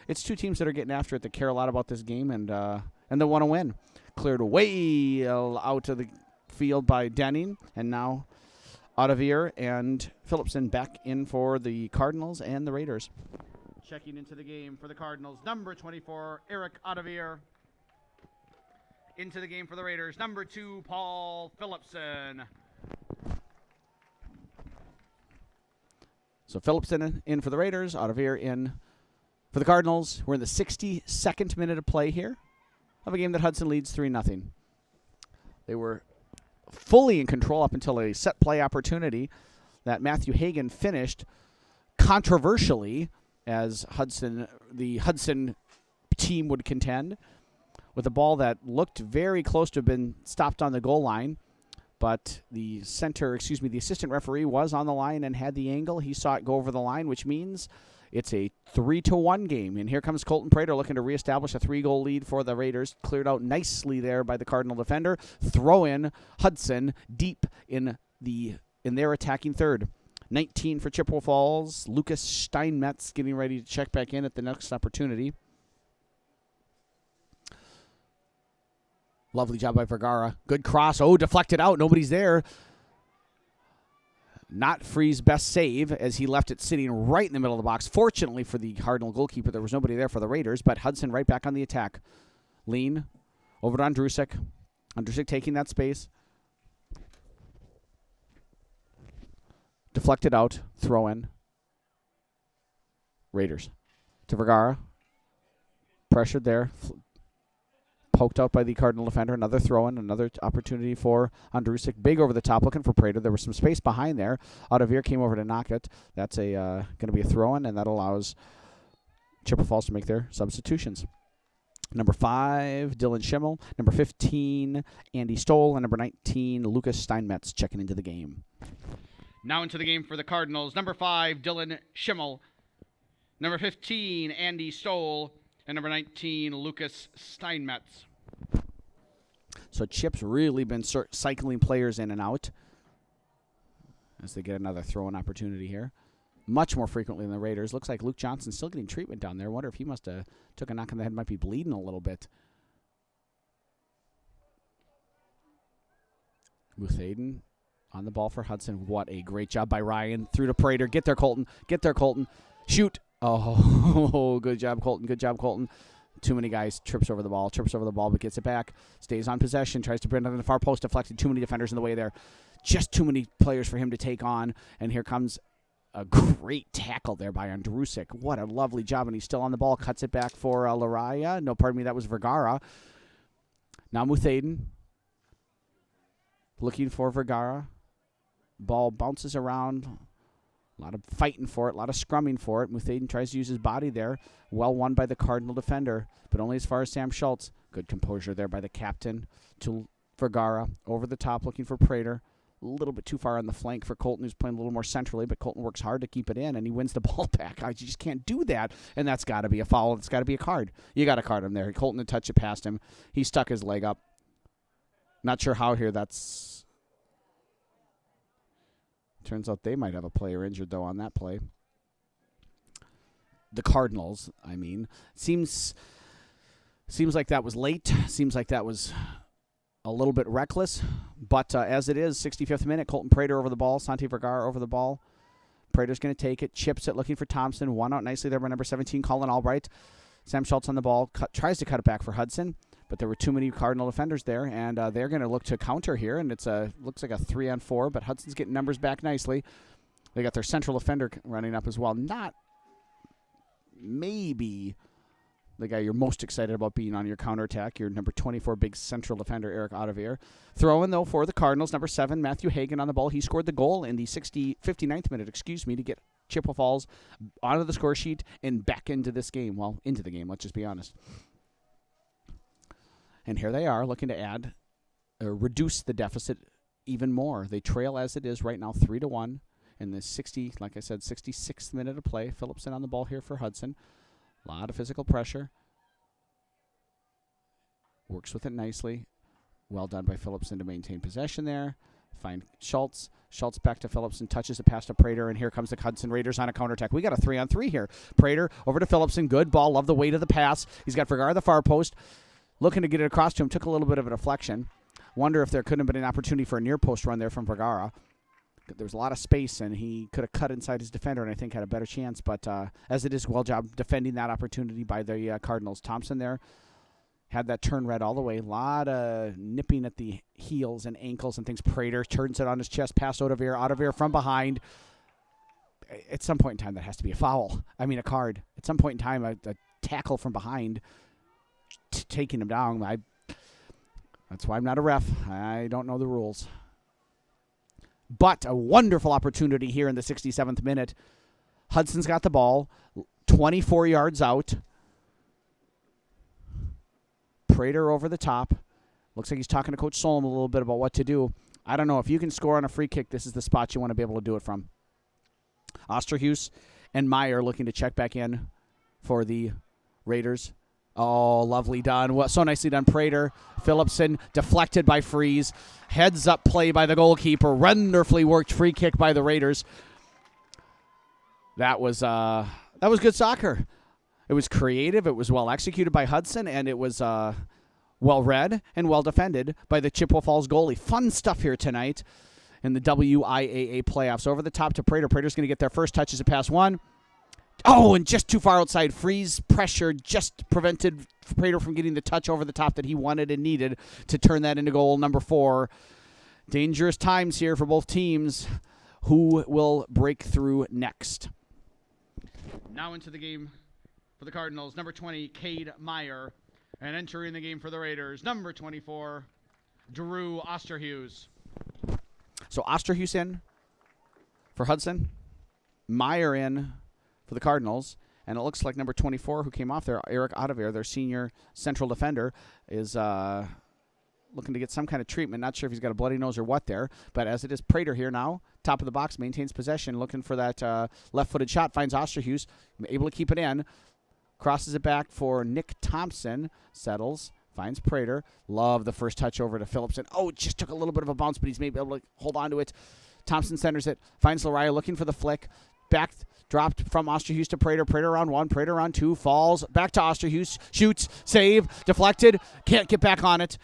it's two teams that are getting after it that care a lot about this game and they want to win. Cleared way out of the field by Denning, and now Ottavere and Phillipson back in for the Cardinals and the Raiders. Checking into the game for the Cardinals, number 24, Eric Ottavere. into the game for the Raiders, number 2, Paul Phillipson. So Phillipson in for the Raiders, Ottavere in for the Cardinals. We're in the 62nd minute of play here of a game that Hudson leads 3-0. They were fully in control up until a set play opportunity that Matthew Hagan finished controversially, as the Hudson team would contend, with a ball that looked very close to have been stopped on the goal line. But the assistant referee was on the line and had the angle. He saw it go over the line, which means it's a 3-1 game. And here comes Colton Prater looking to reestablish a 3-goal lead for the Raiders. Cleared out nicely there by the Cardinal defender. Throw in Hudson deep in their attacking third. 19 for Chippewa Falls. Lucas Steinmetz getting ready to check back in at the next opportunity. Lovely job by Vergara. Good cross. Oh, deflected out. Nobody's there. Not Free's best save, as he left it sitting right in the middle of the box. Fortunately for the Cardinal goalkeeper, there was nobody there for the Raiders, but Hudson right back on the attack. Lean over to Andrusik. Andrusik taking that space. Deflected out. Throw in. Raiders. To Vergara. Pressured there. Poked out by the Cardinal defender. Another throw-in. Another opportunity for Andrusik. Big over the top, looking for Prater. There was some space behind there. Ottavere came over to knock it. That's going to be a throw-in, and that allows Chippewa Falls to make their substitutions. Number 5, Dylan Schimmel. Number 15, Andy Stoll. And number 19, Lucas Steinmetz checking into the game. Now into the game for the Cardinals, number 5, Dylan Schimmel. Number 15, Andy Stoll. And number 19, Lucas Steinmetz. So Chip's really been cycling players in and out as they get another throw-in opportunity here. Much more frequently than the Raiders. Looks like Luke Johnson's still getting treatment down there. Wonder if he must have took a knock on the head, might be bleeding a little bit. Muthaden on the ball for Hudson. What a great job by Ryan. Through to Prater. Get there, Colton. Get there, Colton. Shoot. Oh, good job, Colton. Good job, Colton. Too many guys. Trips over the ball, but gets it back. Stays on possession. Tries to bring it on the far post. Deflected. Too many defenders in the way there. Just too many players for him to take on. And here comes a great tackle there by Andrusik. What a lovely job. And he's still on the ball. Cuts it back for Laraya. No, pardon me. That was Vergara. Now Muthaden. Looking for Vergara. Ball bounces around. A lot of fighting for it, a lot of scrumming for it. Muthaden tries to use his body there. Well won by the Cardinal defender, but only as far as Sam Schultz. Good composure there by the captain to Vergara. Over the top looking for Prater. A little bit too far on the flank for Colton, who's playing a little more centrally, but Colton works hard to keep it in, and he wins the ball back. You just can't do that, and that's got to be a foul. It's got to be a card. You got to card him there. Colton had touched it past him. He stuck his leg up. Not sure how here that's... Turns out they might have a player injured, though, on that play. The Cardinals, I mean. Seems like that was late. Seems like that was a little bit reckless. But as it is, 65th minute, Colton Prater over the ball. Santi Vergara over the ball. Prater's going to take it. Chips it, looking for Thompson. One out nicely there by number 17, Colin Albright. Sam Schultz on the ball. Tries to cut it back for Hudson. But there were too many Cardinal defenders there, and they're going to look to counter here, and it's looks like a 3-on-4, but Hudson's getting numbers back nicely. They got their central defender running up as well. Not maybe the guy you're most excited about being on your counterattack, your number 24 big central defender, Eric Ottavere. Throw in, though, for the Cardinals, number 7, Matthew Hagan on the ball. He scored the goal in the 59th minute, to get Chippewa Falls onto the score sheet and back into this game. Well, into the game, let's just be honest. And here they are looking to reduce the deficit even more. They trail as it is right now 3-1 in the 66th minute of play. Phillipson on the ball here for Hudson. A lot of physical pressure. Works with it nicely. Well done by Phillipson to maintain possession there. Find Schultz. Schultz back to Phillipson. Touches it past to Prater, and here comes the Hudson Raiders on a counterattack. We got a 3-on-3 here. Prater over to Phillipson. Good ball. Love the weight of the pass. He's got Vergara the far post. Looking to get it across to him. Took a little bit of a deflection. Wonder if there couldn't have been an opportunity for a near post run there from Vergara. There was a lot of space, and he could have cut inside his defender and I think had a better chance. But as it is, well job defending that opportunity by the Cardinals. Thompson there had that turn red all the way. A lot of nipping at the heels and ankles and things. Prater turns it on his chest, past Odeveer. Odeveer from behind. At some point in time, that has to be a foul. I mean, a card. At some point in time, a tackle from behind, taking him down. That's why I'm not a ref. I don't know the rules. But a wonderful opportunity here in the 67th minute. Hudson's got the ball, 24 yards out. Prater over the top. Looks like he's talking to Coach Solom a little bit about what to do. I don't know. If you can score on a free kick, this is the spot you want to be able to do it from. Osterhuis and Meyer looking to check back in for the Raiders. Oh, lovely done. So nicely done, Prater. Phillipson deflected by Freeze. Heads up play by the goalkeeper. Wonderfully worked free kick by the Raiders. That was good soccer. It was creative. It was well executed by Hudson, and it was well read and well defended by the Chippewa Falls goalie. Fun stuff here tonight in the WIAA playoffs. Over the top to Prater. Prater's going to get their first touches at pass one. Oh, and just too far outside. Freeze pressure just prevented Prater from getting the touch over the top that he wanted and needed to turn that into goal number 4. Dangerous times here for both teams. Who will break through next? Now into the game for the Cardinals, number 20, Cade Meyer. And entering the game for the Raiders, number 24, Drew Osterhuis. So Osterhuis in for Hudson. Meyer in for the Cardinals. And it looks like number 24, who came off there, Eric Odeveer, their senior central defender, is looking to get some kind of treatment. Not sure if he's got a bloody nose or what there. But as it is, Prater here now, top of the box, maintains possession, looking for that left-footed shot, finds Osterhuis, able to keep it in. Crosses it back for Nick Thompson. Settles. Finds Prater. Love the first touch over to Phillipson. Oh, it just took a little bit of a bounce, but he's maybe able to hold on to it. Thompson centers it. Finds Lariah looking for the flick. Back, dropped from Osterhuis to Prater. Prater around 1. Prater around 2. Falls. Back to Osterhuis. Shoots. Save. Deflected. Can't get back on it.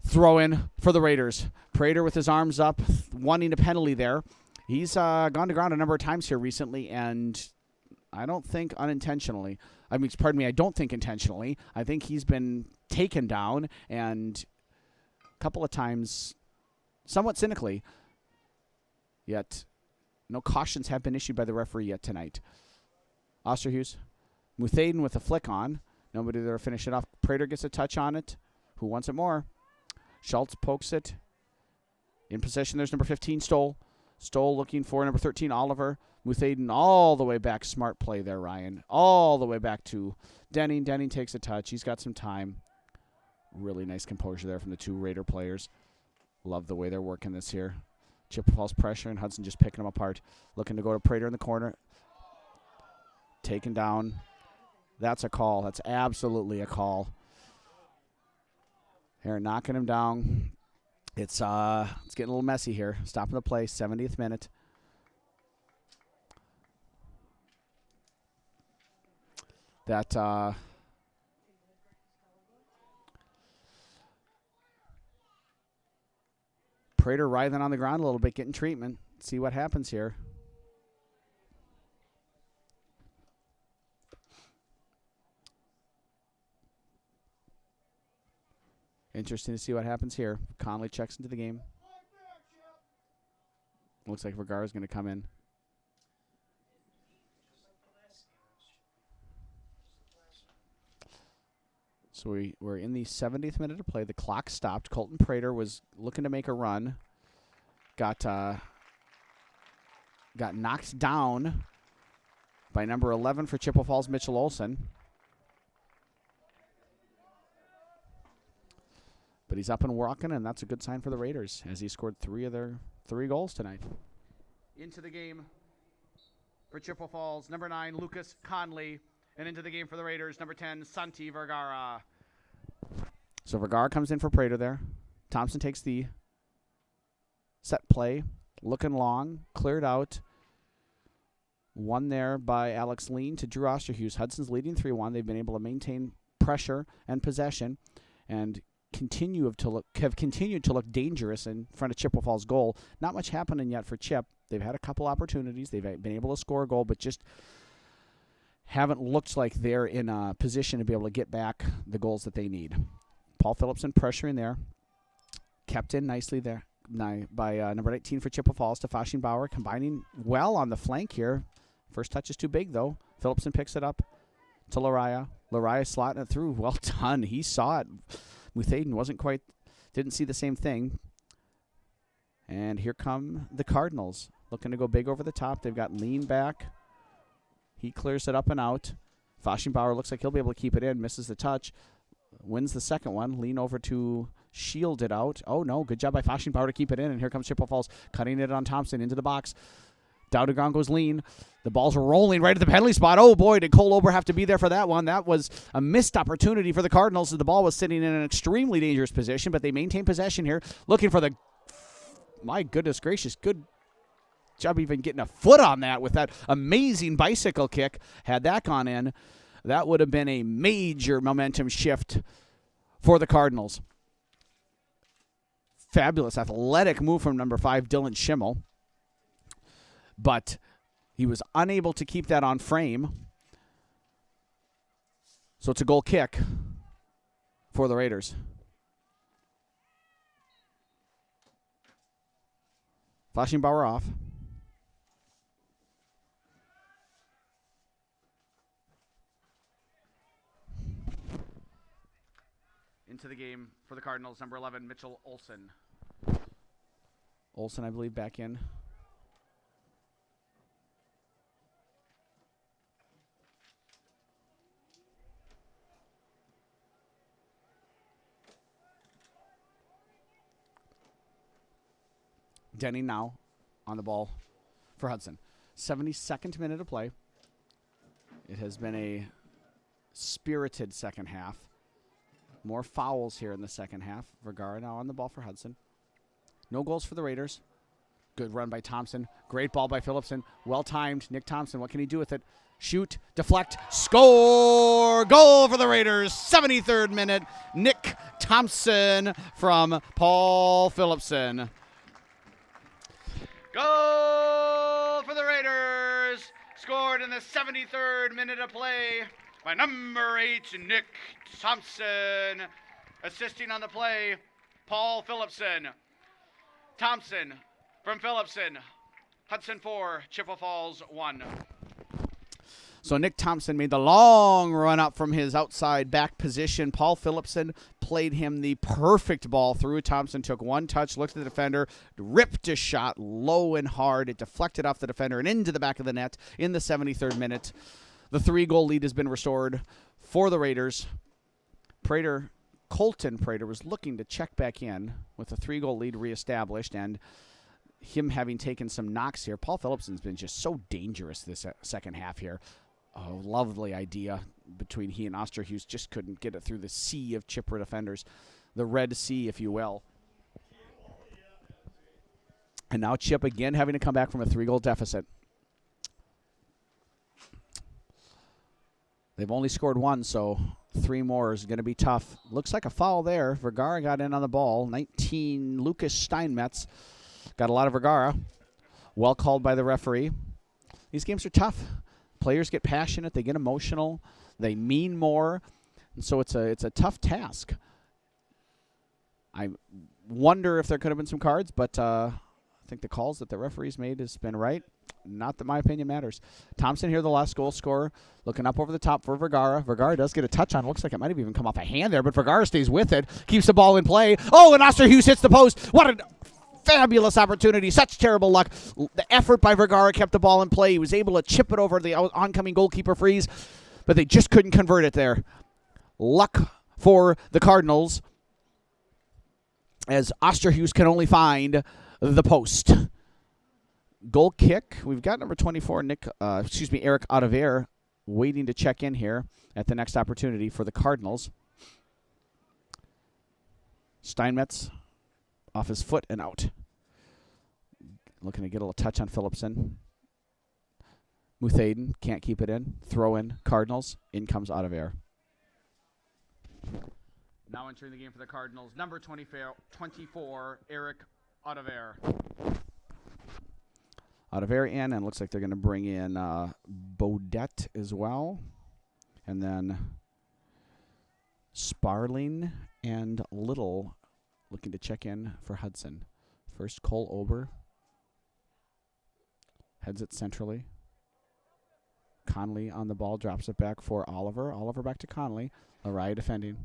Throw in for the Raiders. Prater with his arms up, wanting a penalty there. He's gone to ground a number of times here recently, and I don't think unintentionally. I don't think intentionally. I think he's been taken down, and a couple of times somewhat cynically. Yet no cautions have been issued by the referee yet tonight. Osterhuis. Muthaden with a flick on. Nobody there to finish it off. Prater gets a touch on it. Who wants it more? Schultz pokes it. In possession, there's number 15, Stoll. Stoll looking for number 13, Oliver. Muthaden all the way back. Smart play there, Ryan. All the way back to Denning. Denning takes a touch. He's got some time. Really nice composure there from the two Raider players. Love the way they're working this here. Chippewa Falls pressure, and Hudson just picking them apart. Looking to go to Prater in the corner. Taken down. That's a call. That's absolutely a call. Here, knocking him down. It's getting a little messy here. Stopping the play, 70th minute. That Prater writhing on the ground a little bit, getting treatment. See what happens here. Interesting to see what happens here. Conley checks into the game. Looks like Vergara's going to come in. So we're in the 70th minute of play. The clock stopped. Colton Prater was looking to make a run. Got knocked down by number 11 for Chippewa Falls, Mitchell Olson. But he's up and walking, and that's a good sign for the Raiders as he scored 3 of their 3 goals tonight. Into the game for Chippewa Falls, number 9, Lucas Conley. And into the game for the Raiders, number 10, Santi Vergara. So Vergara comes in for Prater there. Thompson takes the set play. Looking long. Cleared out. Won there by Alex Lean to Drew Osterhuis. Hudson's leading 3-1. They've been able to maintain pressure and possession and have continued to look dangerous in front of Chippewa Falls' goal. Not much happening yet for Chip. They've had a couple opportunities. They've been able to score a goal, but just haven't looked like they're in a position to be able to get back the goals that they need. Paul Phillipson pressuring there. Kept in nicely there by number 19 for Chippewa Falls, to Faschingbauer, combining well on the flank here. First touch is too big, though. Phillipson picks it up to Lariah. Lariah slotting it through. Well done. He saw it. Muthaden didn't see the same thing. And here come the Cardinals, looking to go big over the top. They've got Lean back. He clears it up and out. Faschingbauer looks like he'll be able to keep it in. Misses the touch. Wins the second one. Lean over to shield it out. Oh, no. Good job by Faschingbauer to keep it in. And here comes Chippewa Falls, cutting it on Thompson into the box. Down to ground goes Lean. The ball's rolling right at the penalty spot. Oh, boy, did Cole Ober have to be there for that one. That was a missed opportunity for the Cardinals. The ball was sitting in an extremely dangerous position, but they maintain possession here, looking for the... My goodness gracious, good job even getting a foot on that with that amazing bicycle kick. Had that gone in, that would have been a major momentum shift for the Cardinals. Fabulous athletic move from number 5, Dylan Schimmel. But he was unable to keep that on frame. So it's a goal kick for the Raiders. Faschingbauer off. Into the game for the Cardinals, number 11, Mitchell Olson. Olson, I believe, back in. Denning now on the ball for Hudson. 72nd minute of play. It has been a spirited second half. More fouls here in the second half. Vergara now on the ball for Hudson. No goals for the Raiders. Good run by Thompson. Great ball by Phillipson. Well timed. Nick Thompson, what can he do with it? Shoot, deflect, score! Goal for the Raiders. 73rd minute. Nick Thompson from Paul Phillipson. Goal for the Raiders, scored in the 73rd minute of play by number 8, Nick Thompson. Assisting on the play, Paul Phillipson. Thompson from Phillipson. Hudson 4, Chippewa Falls 1. So Nick Thompson made the long run up from his outside back position. Paul Phillipson played him the perfect ball through. Thompson took one touch, looked at the defender, ripped a shot low and hard. It deflected off the defender and into the back of the net in the 73rd minute. The 3-goal lead has been restored for the Raiders. Colton Prater was looking to check back in with a 3-goal lead reestablished, and him having taken some knocks here. Paul Phillipson's been just so dangerous this second half here. Oh, lovely idea between he and Osterhus. Just couldn't get it through the sea of Chippewa defenders. The Red Sea, if you will. And now Chip again having to come back from a 3-goal deficit. They've only scored one, so 3 more is going to be tough. Looks like a foul there. Vergara got in on the ball. 19, Lucas Steinmetz got a lot of Vergara. Well called by the referee. These games are tough. Players get passionate, they get emotional, they mean more, and so it's a tough task. I wonder if there could have been some cards, but I think the calls that the referees made has been right. Not that my opinion matters. Thompson here, the last goal scorer, looking up over the top for Vergara. Vergara does get a touch on. Looks like it might have even come off a hand there, but Vergara stays with it, keeps the ball in play. Oh, and Osterhus hits the post. What a fabulous opportunity. Such terrible luck. The effort by Vergara kept the ball in play. He was able to chip it over the oncoming goalkeeper Freeze, but they just couldn't convert it there. Luck for the Cardinals as Osterhus can only find the post. Goal kick. We've got number 24, Eric Ottavier, waiting to check in here at the next opportunity for the Cardinals. Steinmetz off his foot and out. Looking to get a little touch on Phillipson. Muthaden can't keep it in. Throw in Cardinals. In comes Ottavier. Now entering the game for the Cardinals, number 24, Eric Ottavier. out of very end, and it looks like they're going to bring in Bodette as well. And then Sparling and Little looking to check in for Hudson. First, Cole Ober heads it centrally. Conley on the ball, drops it back for Oliver. Oliver back to Conley. Lariah defending.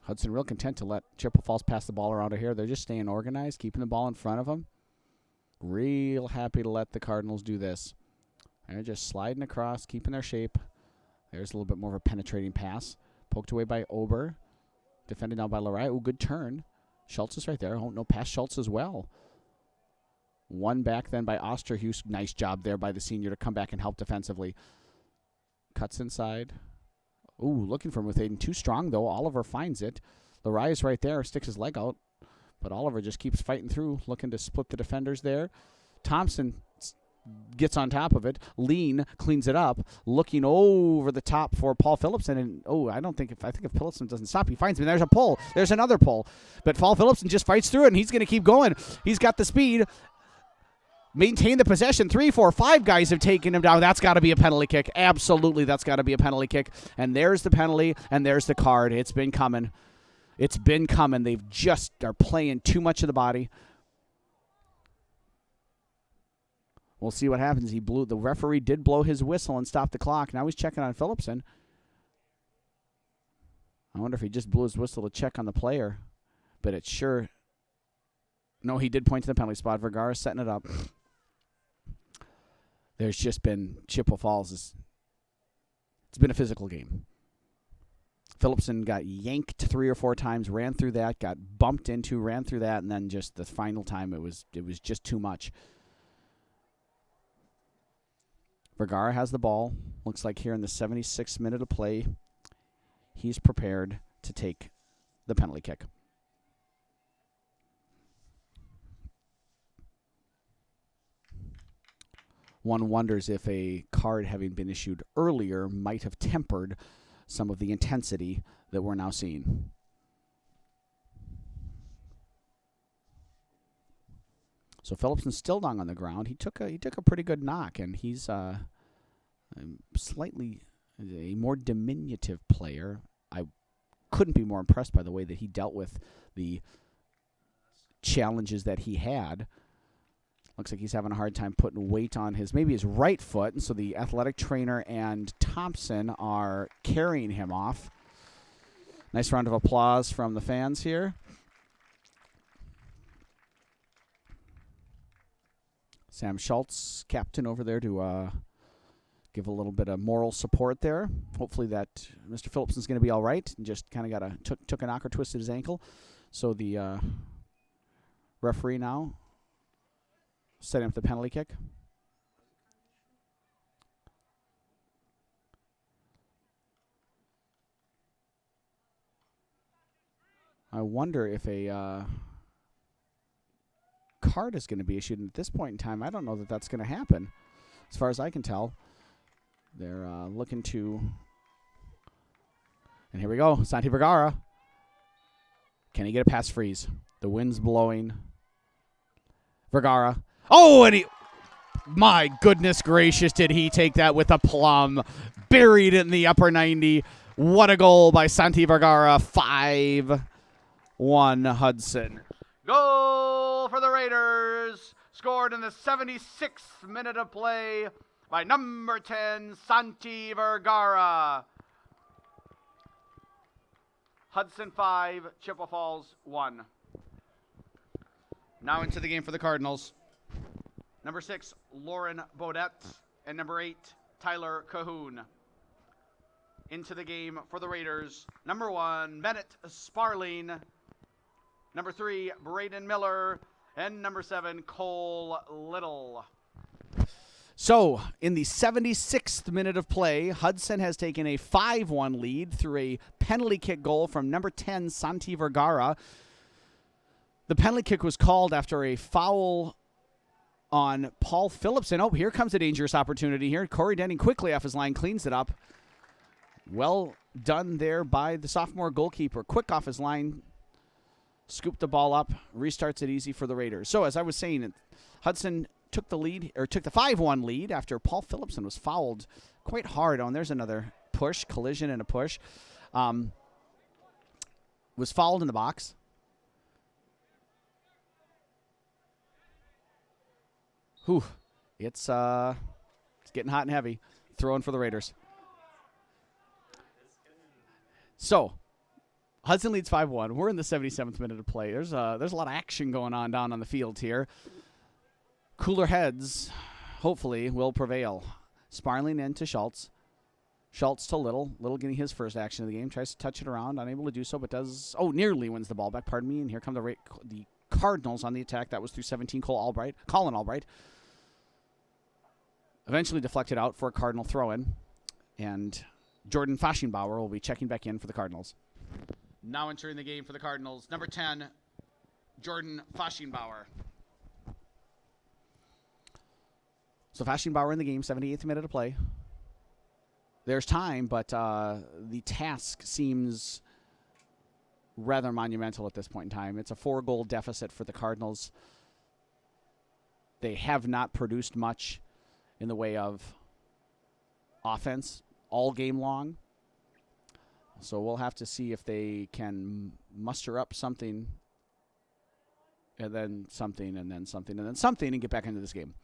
Hudson real content to let Chippewa Falls pass the ball around here. They're just staying organized, keeping the ball in front of them. Real happy to let the Cardinals do this. They're just sliding across, keeping their shape. There's a little bit more of a penetrating pass. Poked away by Ober. Defended now by Lariah. Ooh, good turn. Schultz is right there. Oh, no, past Schultz as well. One back then by Osterhues. Nice job there by the senior to come back and help defensively. Cuts inside. Ooh, looking for Muthaden. Too strong, though. Oliver finds it. Lariah's right there. Sticks his leg out. But Oliver just keeps fighting through, looking to split the defenders there. Thompson gets on top of it. Lean cleans it up, looking over the top for Paul Phillipson. And, I think if Phillipson doesn't stop, he finds me. There's a pull. There's another pull. But Paul Phillipson just fights through it, and he's going to keep going. He's got the speed. Maintain the possession. 3, 4, 5 guys have taken him down. That's got to be a penalty kick. Absolutely, that's got to be a penalty kick. And there's the penalty, and there's the card. It's been coming. It's been coming. They've just are playing too much of the body. We'll see what happens. The referee did blow his whistle and stop the clock. Now he's checking on Phillipson. I wonder if he just blew his whistle to check on the player. But it's sure. No, he did point to the penalty spot. Vergara setting it up. There's just been Chippewa Falls. It's been a physical game. Phillipson got yanked 3 or 4 times, ran through that, got bumped into, ran through that, and then just the final time it was just too much. Vergara has the ball. Looks like here in the 76th minute of play, he's prepared to take the penalty kick. One wonders if a card having been issued earlier might have tempered some of the intensity that we're now seeing. So Phillipson's still down on the ground. He took a pretty good knock, and he's slightly a more diminutive player. I couldn't be more impressed by the way that he dealt with the challenges that he had. Looks like he's having a hard time putting weight on his right foot, and so the athletic trainer and Thompson are carrying him off. Nice round of applause from the fans here. Sam Schultz, captain over there, to give a little bit of moral support there. Hopefully that Mr. Phillipson's going to be all right, and just kind of took a knock or twisted his ankle. So the referee now setting up the penalty kick. I wonder if a card is going to be issued. And at this point in time, I don't know that that's going to happen. As far as I can tell, they're looking to. And here we go. Santi Vergara. Can he get a pass freeze? The wind's blowing. Vergara. Oh, and my goodness gracious, did he take that with a plum. Buried in the upper 90. What a goal by Santi Vergara. 5-1 Hudson. Goal for the Raiders. Scored in the 76th minute of play by number 10, Santi Vergara. Hudson 5, Chippewa Falls 1. Now into the game for the Cardinals. Number 6, Lauren Bodette. And number 8, Tyler Cahoon. Into the game for the Raiders. Number 1, Bennett Sparling. Number 3, Braden Miller. And number 7, Cole Little. So, in the 76th minute of play, Hudson has taken a 5-1 lead through a penalty kick goal from number 10, Santi Vergara. The penalty kick was called after a foul on Paul Phillipson. Oh, here comes a dangerous opportunity here. Corey Denning quickly off his line, cleans it up. Well done there by the sophomore goalkeeper. Quick off his line. scoop the ball up, restarts it easy for the Raiders. So as I was saying, Hudson took the 5-1 lead after Paul Phillipson was fouled quite hard. Oh, and there's another collision and a push. Was fouled in the box. Whew. It's getting hot and heavy. Throwing for the Raiders. So, Hudson leads 5-1. We're in the 77th minute of play. There's a lot of action going on down on the field here. Cooler heads, hopefully, will prevail. Sparling into Schultz. Schultz to Little. Little getting his first action of the game. Tries to touch it around. Unable to do so, but does... Oh, nearly wins the ball back. Pardon me. And here come the Cardinals on the attack. That was through 17, Colin Albright. Eventually deflected out for a Cardinal throw-in. And Jordan Faschingbauer will be checking back in for the Cardinals. Now entering the game for the Cardinals, number 10, Jordan Faschingbauer. So Faschingbauer in the game, 78th minute of play. There's time, but the task seems rather monumental at this point in time. It's a 4-goal deficit for the Cardinals. They have not produced much in the way of offense all game long. So we'll have to see if they can muster up something, and then something, and then something, and then something, and get back into this game.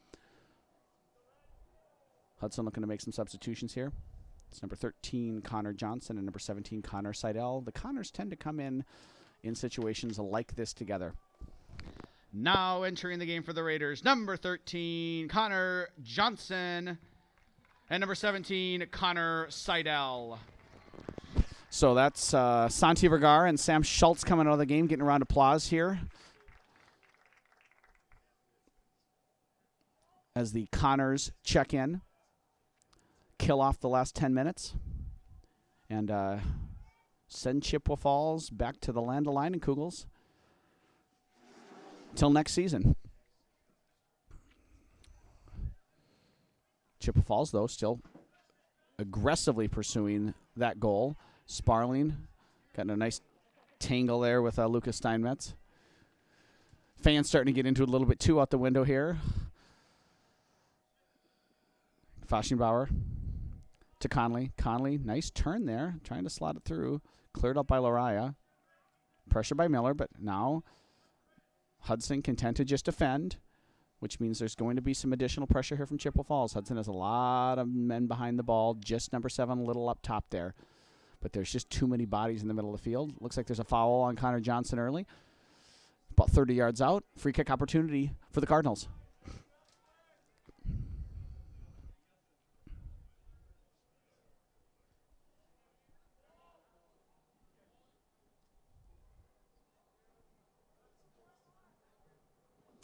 Hudson looking to make some substitutions here. It's number 13, Connor Johnson, and number 17, Connor Seidel. The Connors tend to come in situations like this together. Now entering the game for the Raiders, number 13, Connor Johnson, and number 17, Connor Seidel. So that's Santi Vergara and Sam Schultz coming out of the game, getting a round of applause here as the Connors check in, kill off the last 10 minutes, and send Chippewa Falls back to the land of Leinenkugels until next season. Chippewa Falls, though, still aggressively pursuing that goal. Sparling got a nice tangle there with Lucas Steinmetz. Fans starting to get into it a little bit too out the window here. Faschingbauer to Conley. Conley, nice turn there, trying to slot it through. Cleared up by Lariah. Pressure by Miller, but now Hudson content to just defend, which means there's going to be some additional pressure here from Chippewa Falls. Hudson has a lot of men behind the ball, just number 7 a little up top there. But there's just too many bodies in the middle of the field. Looks like there's a foul on Connor Johnson early. About 30 yards out. Free kick opportunity for the Cardinals.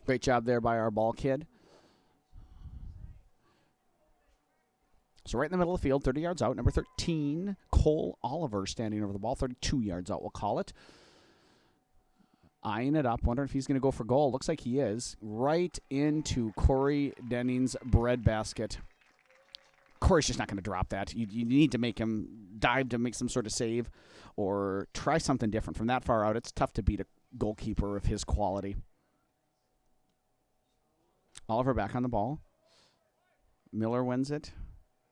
Great job there by our ball kid. So right in the middle of the field, 30 yards out, number 13, Cole Oliver standing over the ball, 32 yards out, we'll call it. Eyeing it up, wondering if he's going to go for goal. Looks like he is. Right into Corey Denning's breadbasket. Corey's just not going to drop that. You need to make him dive to make some sort of save or try something different. From that far out, it's tough to beat a goalkeeper of his quality. Oliver back on the ball. Miller wins it.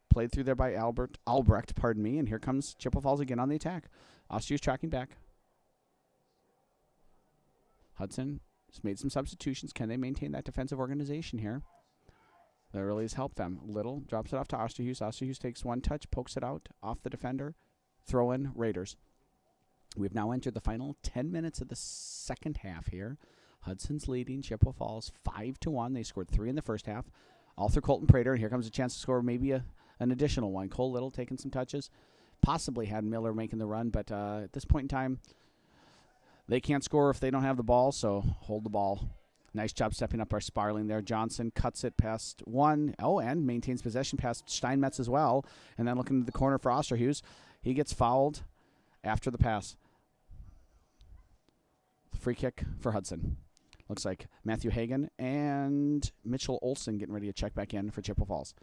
Played through there by Albrecht, and here comes Chippewa Falls again on the attack. Osterhuis tracking back. Hudson has made some substitutions. Can they maintain that defensive organization here? That really has helped them. Little drops it off to Osterhuis. Osterhuis takes one touch, pokes it out, off the defender. Throw in Raiders. We've now entered the final 10 minutes of the second half here. Hudson's leading Chippewa Falls 5-1. They scored 3 in the first half. All through Colton Prater, and here comes a chance to score maybe an additional one. Cole Little taking some touches. Possibly had Miller making the run, but at this point in time, they can't score if they don't have the ball, so hold the ball. Nice job stepping up our Sparling there. Johnson cuts it past one. Oh, and maintains possession past Steinmetz as well. And then looking to the corner for Osterhuis. He gets fouled after the pass. Free kick for Hudson. Looks like Matthew Hagan and Mitchell Olsen getting ready to check back in for Chippewa Falls.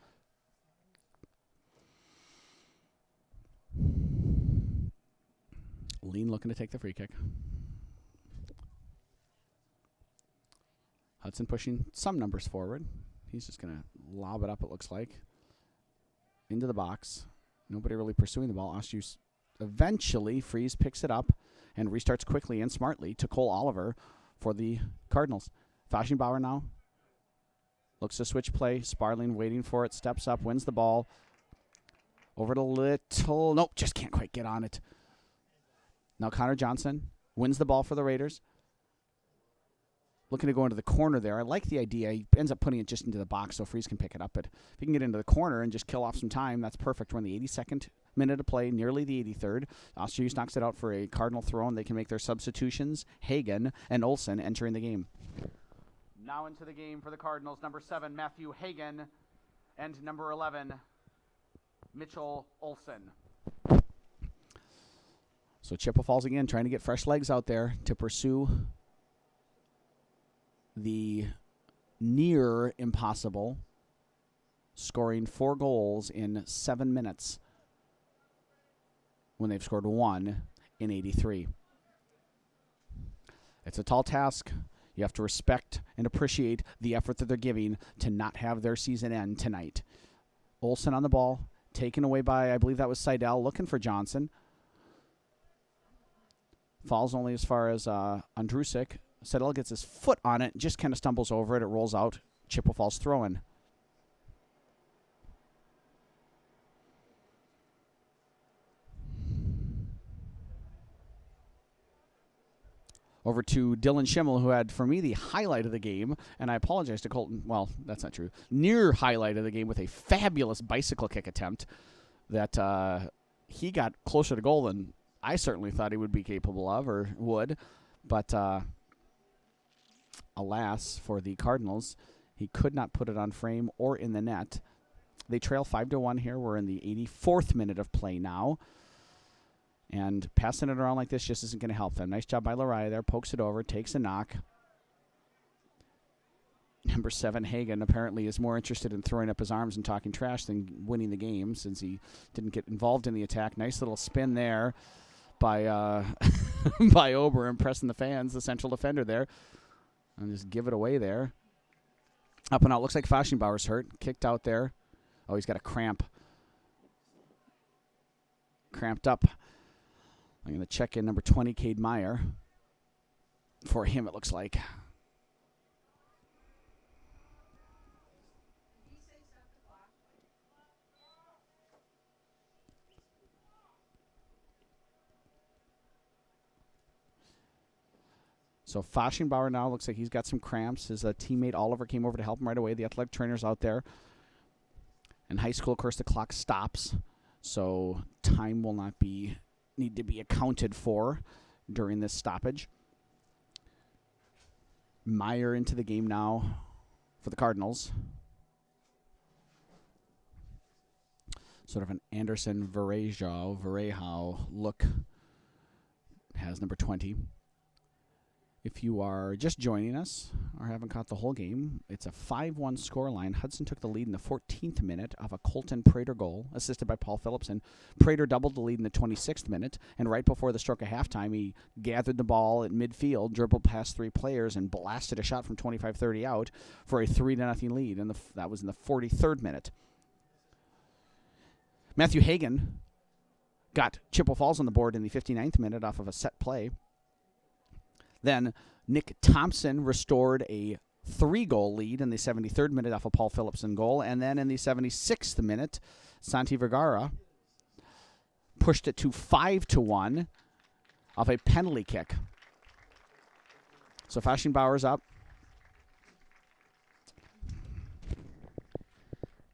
Lean looking to take the free kick. Hudson pushing some numbers forward. He's just going to lob it up, it looks like, into the box. Nobody really pursuing the ball. Oshie eventually, Freeze picks it up and restarts quickly and smartly to Cole Oliver for the Cardinals. Fashionbauer now looks to switch play. Sparling waiting for it. Steps up, wins the ball. Over to Little. Nope, just can't quite get on it. Now Connor Johnson wins the ball for the Raiders. Looking to go into the corner there. I like the idea. He ends up putting it just into the box so Freeze can pick it up. But if he can get into the corner and just kill off some time, that's perfect. We're in the 82nd minute of play, nearly the 83rd. Ostrius knocks it out for a Cardinal throw, and they can make their substitutions. Hagen and Olsen entering the game. Now into the game for the Cardinals, number 7, Matthew Hagen, and number 11, Mitchell Olsen. So Chippewa Falls again trying to get fresh legs out there to pursue the near impossible, scoring 4 goals in 7 minutes when they've scored 1 in 83. It's a tall task. You have to respect and appreciate the effort that they're giving to not have their season end tonight. Olsen on the ball, taken away by, I believe that was Seidel, looking for Johnson. Falls only as far as Andrusik. Seidel gets his foot on it, just kind of stumbles over it. It rolls out. Chippewa Falls throwing. Over to Dylan Schimmel, who had, for me, the highlight of the game. And I apologize to Colton. Well, that's not true. Near highlight of the game with a fabulous bicycle kick attempt that he got closer to goal than I certainly thought he would be capable of or would. But alas, for the Cardinals, he could not put it on frame or in the net. They trail 5-1 here. We're in the 84th minute of play now. And passing it around like this just isn't going to help them. Nice job by Lariah there. Pokes it over, takes a knock. Number 7, Hagen, apparently is more interested in throwing up his arms and talking trash than winning the game since he didn't get involved in the attack. Nice little spin there by by Ober, impressing the fans, the central defender there. And just give it away there. Up and out. Looks like Fashionbauer's hurt. Kicked out there. Oh, he's got a cramp. Cramped up. I'm going to check in number 20, Cade Meyer. For him, it looks like. So Fashionbauer now looks like he's got some cramps. His teammate Oliver came over to help him right away. The athletic trainer's out there. In high school, of course, the clock stops. So time will not need to be accounted for during this stoppage. Meyer into the game now for the Cardinals. Sort of an Anderson Varejo look has number 20. If you are just joining us or haven't caught the whole game, it's a 5-1 scoreline. Hudson took the lead in the 14th minute of a Colton Prater goal, assisted by Paul Phillipson. Prater doubled the lead in the 26th minute, and right before the stroke of halftime, he gathered the ball at midfield, dribbled past 3 players, and blasted a shot from 25-30 out for a 3-0 lead, and that was in the 43rd minute. Matthew Hagen got Chippewa Falls on the board in the 59th minute off of a set play. Then Nick Thompson restored a 3-goal lead in the 73rd minute off a Paul Phillipson goal. And then in the 76th minute, Santi Vergara pushed it to 5-1 off a penalty kick. So Fashionbauer's up.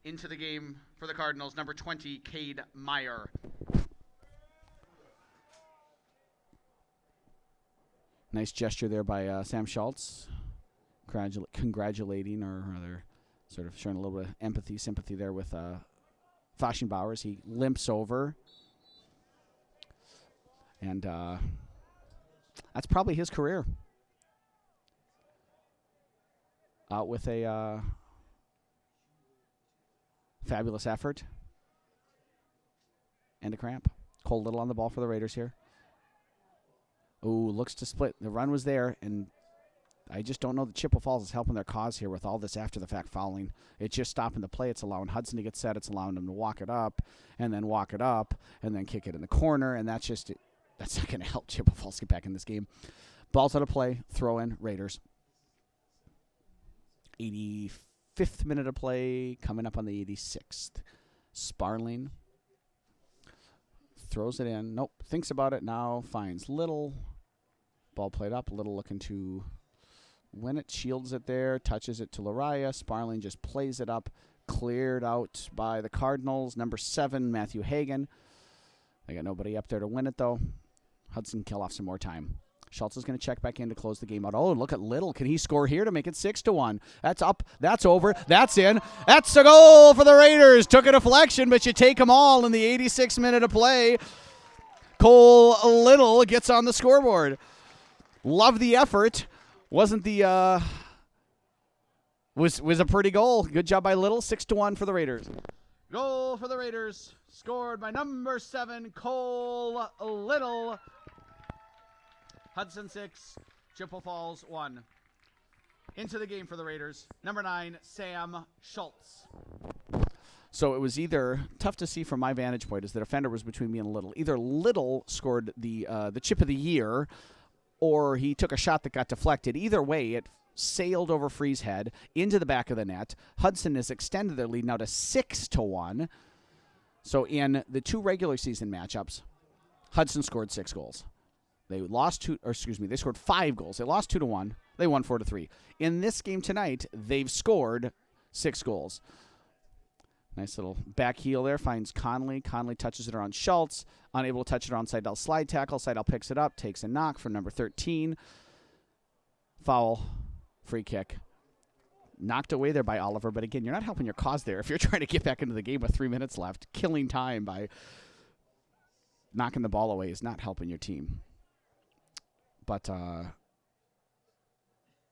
Into the game for the Cardinals, number 20, Cade Meyer. Nice gesture there by Sam Schultz, congratulating or rather sort of showing a little bit of sympathy there with Fashionbauer as he limps over. And that's probably his career. Out with a fabulous effort and a cramp. Cole Little on the ball for the Raiders here. Ooh, looks to split. The run was there, and I just don't know that Chippewa Falls is helping their cause here with all this after-the-fact fouling. It's just stopping the play. It's allowing Hudson to get set. It's allowing them to walk it up, and then kick it in the corner, and that's not going to help Chippewa Falls get back in this game. Ball's out of play. Throw in Raiders. 85th minute of play, coming up on the 86th. Sparling throws it in. Nope. Thinks about it now. Finds Little. Ball played up. Little looking to win it. Shields it there. Touches it to Lariah. Sparling just plays it up. Cleared out by the Cardinals. Number 7, Matthew Hagan. They got nobody up there to win it, though. Hudson kill off some more time. Schultz is going to check back in to close the game out. Oh, look at Little. Can he score here to make it 6-1? That's up. That's over. That's in. That's a goal for the Raiders. Took a deflection, but you take them all in the 86th minute of play. Cole Little gets on the scoreboard. Love the effort. Wasn't the was a pretty goal. Good job by Little. 6-1 for the Raiders. Goal for the Raiders. Scored by number 7, Cole Little. Hudson 6, Chippewa Falls 1. Into the game for the Raiders, number 9, Sam Schultz. So it was either, tough to see from my vantage point, as the defender was between me and Little. Either Little scored the chip of the year, or he took a shot that got deflected. Either way, it sailed over Free's head into the back of the net. Hudson has extended their lead now to 6-1. So in the 2 regular season matchups, Hudson scored 6 goals. They they scored 5 goals. They lost 2-1. They won 4-3. In this game tonight, they've scored 6 goals. Nice little back heel there. Finds Conley. Conley touches it around Schultz. Unable to touch it around Seidel. Slide tackle. Seidel picks it up. Takes a knock from number 13. Foul. Free kick. Knocked away there by Oliver. But again, you're not helping your cause there if you're trying to get back into the game with 3 minutes left. Killing time by knocking the ball away is not helping your team. But I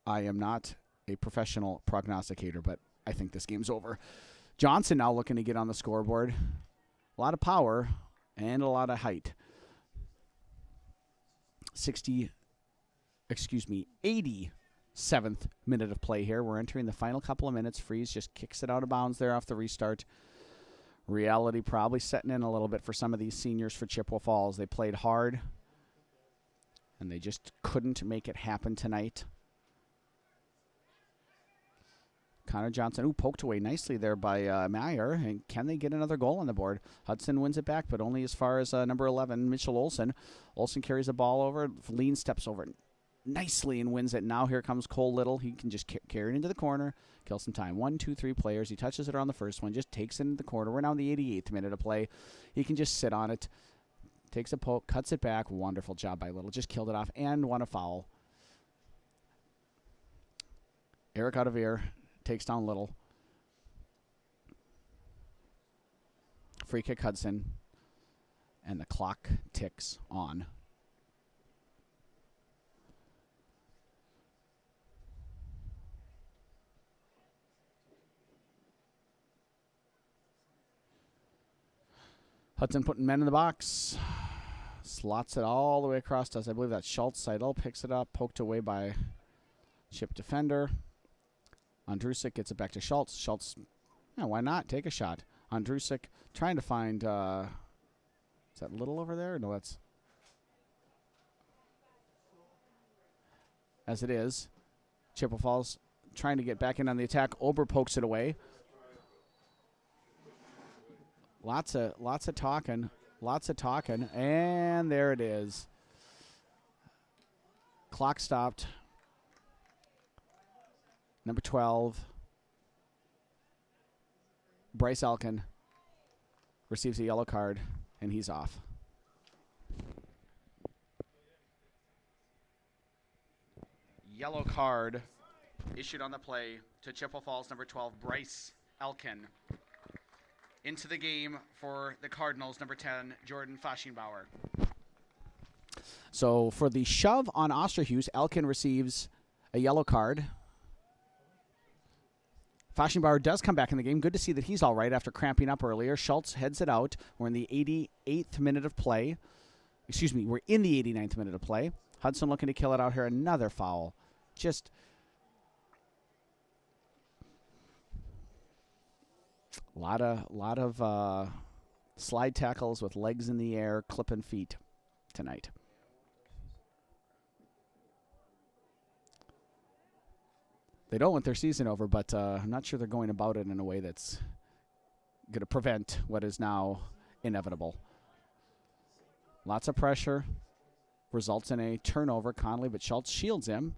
am not a professional prognosticator, but I think this game's over. Johnson now looking to get on the scoreboard. A lot of power and a lot of height. 87th minute of play here. We're entering the final couple of minutes. Freeze just kicks it out of bounds there off the restart. Reality probably setting in a little bit for some of these seniors for Chippewa Falls. They played hard, and they just couldn't make it happen tonight. Connor Johnson, poked away nicely there by Meyer. And can they get another goal on the board? Hudson wins it back, but only as far as number 11, Mitchell Olson. Olson carries the ball over. Lean steps over nicely and wins it. Now here comes Cole Little. He can just carry it into the corner, kill some time. 1, 2, 3 players. He touches it around the first one, just takes it into the corner. We're now in the 88th minute of play. He can just sit on it. Takes a poke, cuts it back. Wonderful job by Little. Just killed it off and won a foul. Eric Ottavere takes down Little. Free kick Hudson. And the clock ticks on. Hudson putting men in the box. Slots it all the way across to us. I believe that's Schultz. Seidel picks it up. Poked away by Chip defender. Andrusik gets it back to Schultz. Schultz, why not? Take a shot. Andrusik trying to find, is that Little over there? No, that's, as it is. Chippewa Falls trying to get back in on the attack. Ober pokes it away. Lots of talking. And there it is. Clock stopped. Number 12, Bryce Elkin, receives a yellow card, and he's off. Yellow card issued on the play to Chippewa Falls, number 12, Bryce Elkin. Into the game for the Cardinals, number 10, Jordan Faschingbauer. So for the shove on Osterhues, Elkin receives a yellow card. Faschingbauer does come back in the game. Good to see that he's all right after cramping up earlier. Schultz heads it out. We're in the 88th minute of play. We're in the 89th minute of play. Hudson looking to kill it out here. Another foul. just a lot of slide tackles with legs in the air, clipping feet tonight. They don't want their season over, but I'm not sure they're going about it in a way that's going to prevent what is now inevitable. Lots of pressure. Results in a turnover. Conley, but Schultz shields him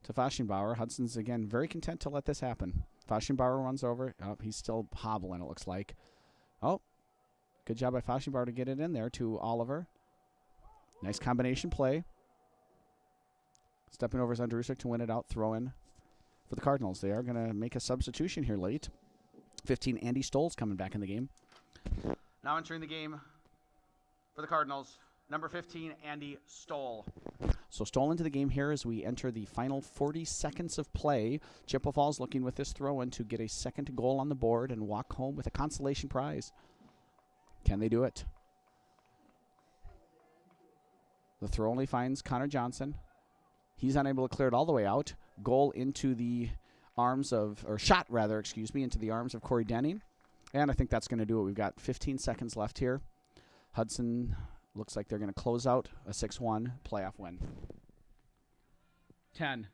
to Fashionbauer. Hudson's, again, very content to let this happen. Fashionbauer runs over. Oh, he's still hobbling, it looks like. Oh, good job by Fashionbauer to get it in there to Oliver. Nice combination play. Stepping over is Andrusik to win it out. Throw in for the Cardinals. They are going to make a substitution here late. 15, Andy Stoll's coming back in the game. Now entering the game for the Cardinals, number 15, Andy Stoll. So Stoll into the game here as we enter the final 40 seconds of play. Chippewa Falls looking with this throw-in to get a second goal on the board and walk home with a consolation prize. Can they do it? The throw only finds Connor Johnson. He's unable to clear it all the way out. Goal into the arms of, or shot rather, excuse me, into the arms of Corey Denning. And I think that's going to do it. We've got 15 seconds left here. Hudson looks like they're going to close out a 6-1 playoff win. 10,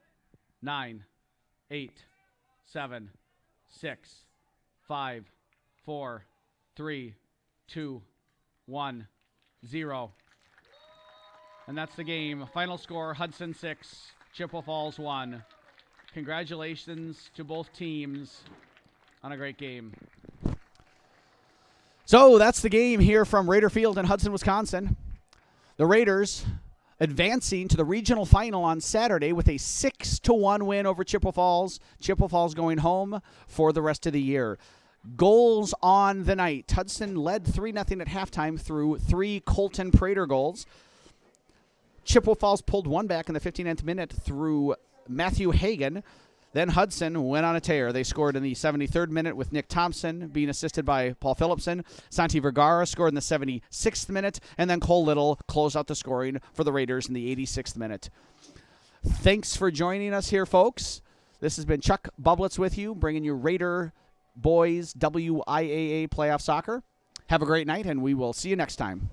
9, 8, 7, 6, 5, 4, 3, 2, 1, 0. And that's the game. Final score, Hudson 6, Chippewa Falls 1. Congratulations to both teams on a great game. So that's the game here from Raider Field in Hudson, Wisconsin. The Raiders advancing to the regional final on Saturday with a 6-1 win over Chippewa Falls. Chippewa Falls going home for the rest of the year. Goals on the night. Hudson led 3-0 at halftime through 3 Colton Prater goals. Chippewa Falls pulled one back in the 59th minute through Matthew Hagan. Then Hudson went on a tear. They scored in the 73rd minute with Nick Thompson being assisted by Paul Phillipson. Santi Vergara scored in the 76th minute, and then Cole Little closed out the scoring for the Raiders in the 86th minute. Thanks for joining us here, folks. This has been Chuck Bublitz with you, bringing you Raider Boys WIAA Playoff Soccer. Have a great night, and we will see you next time.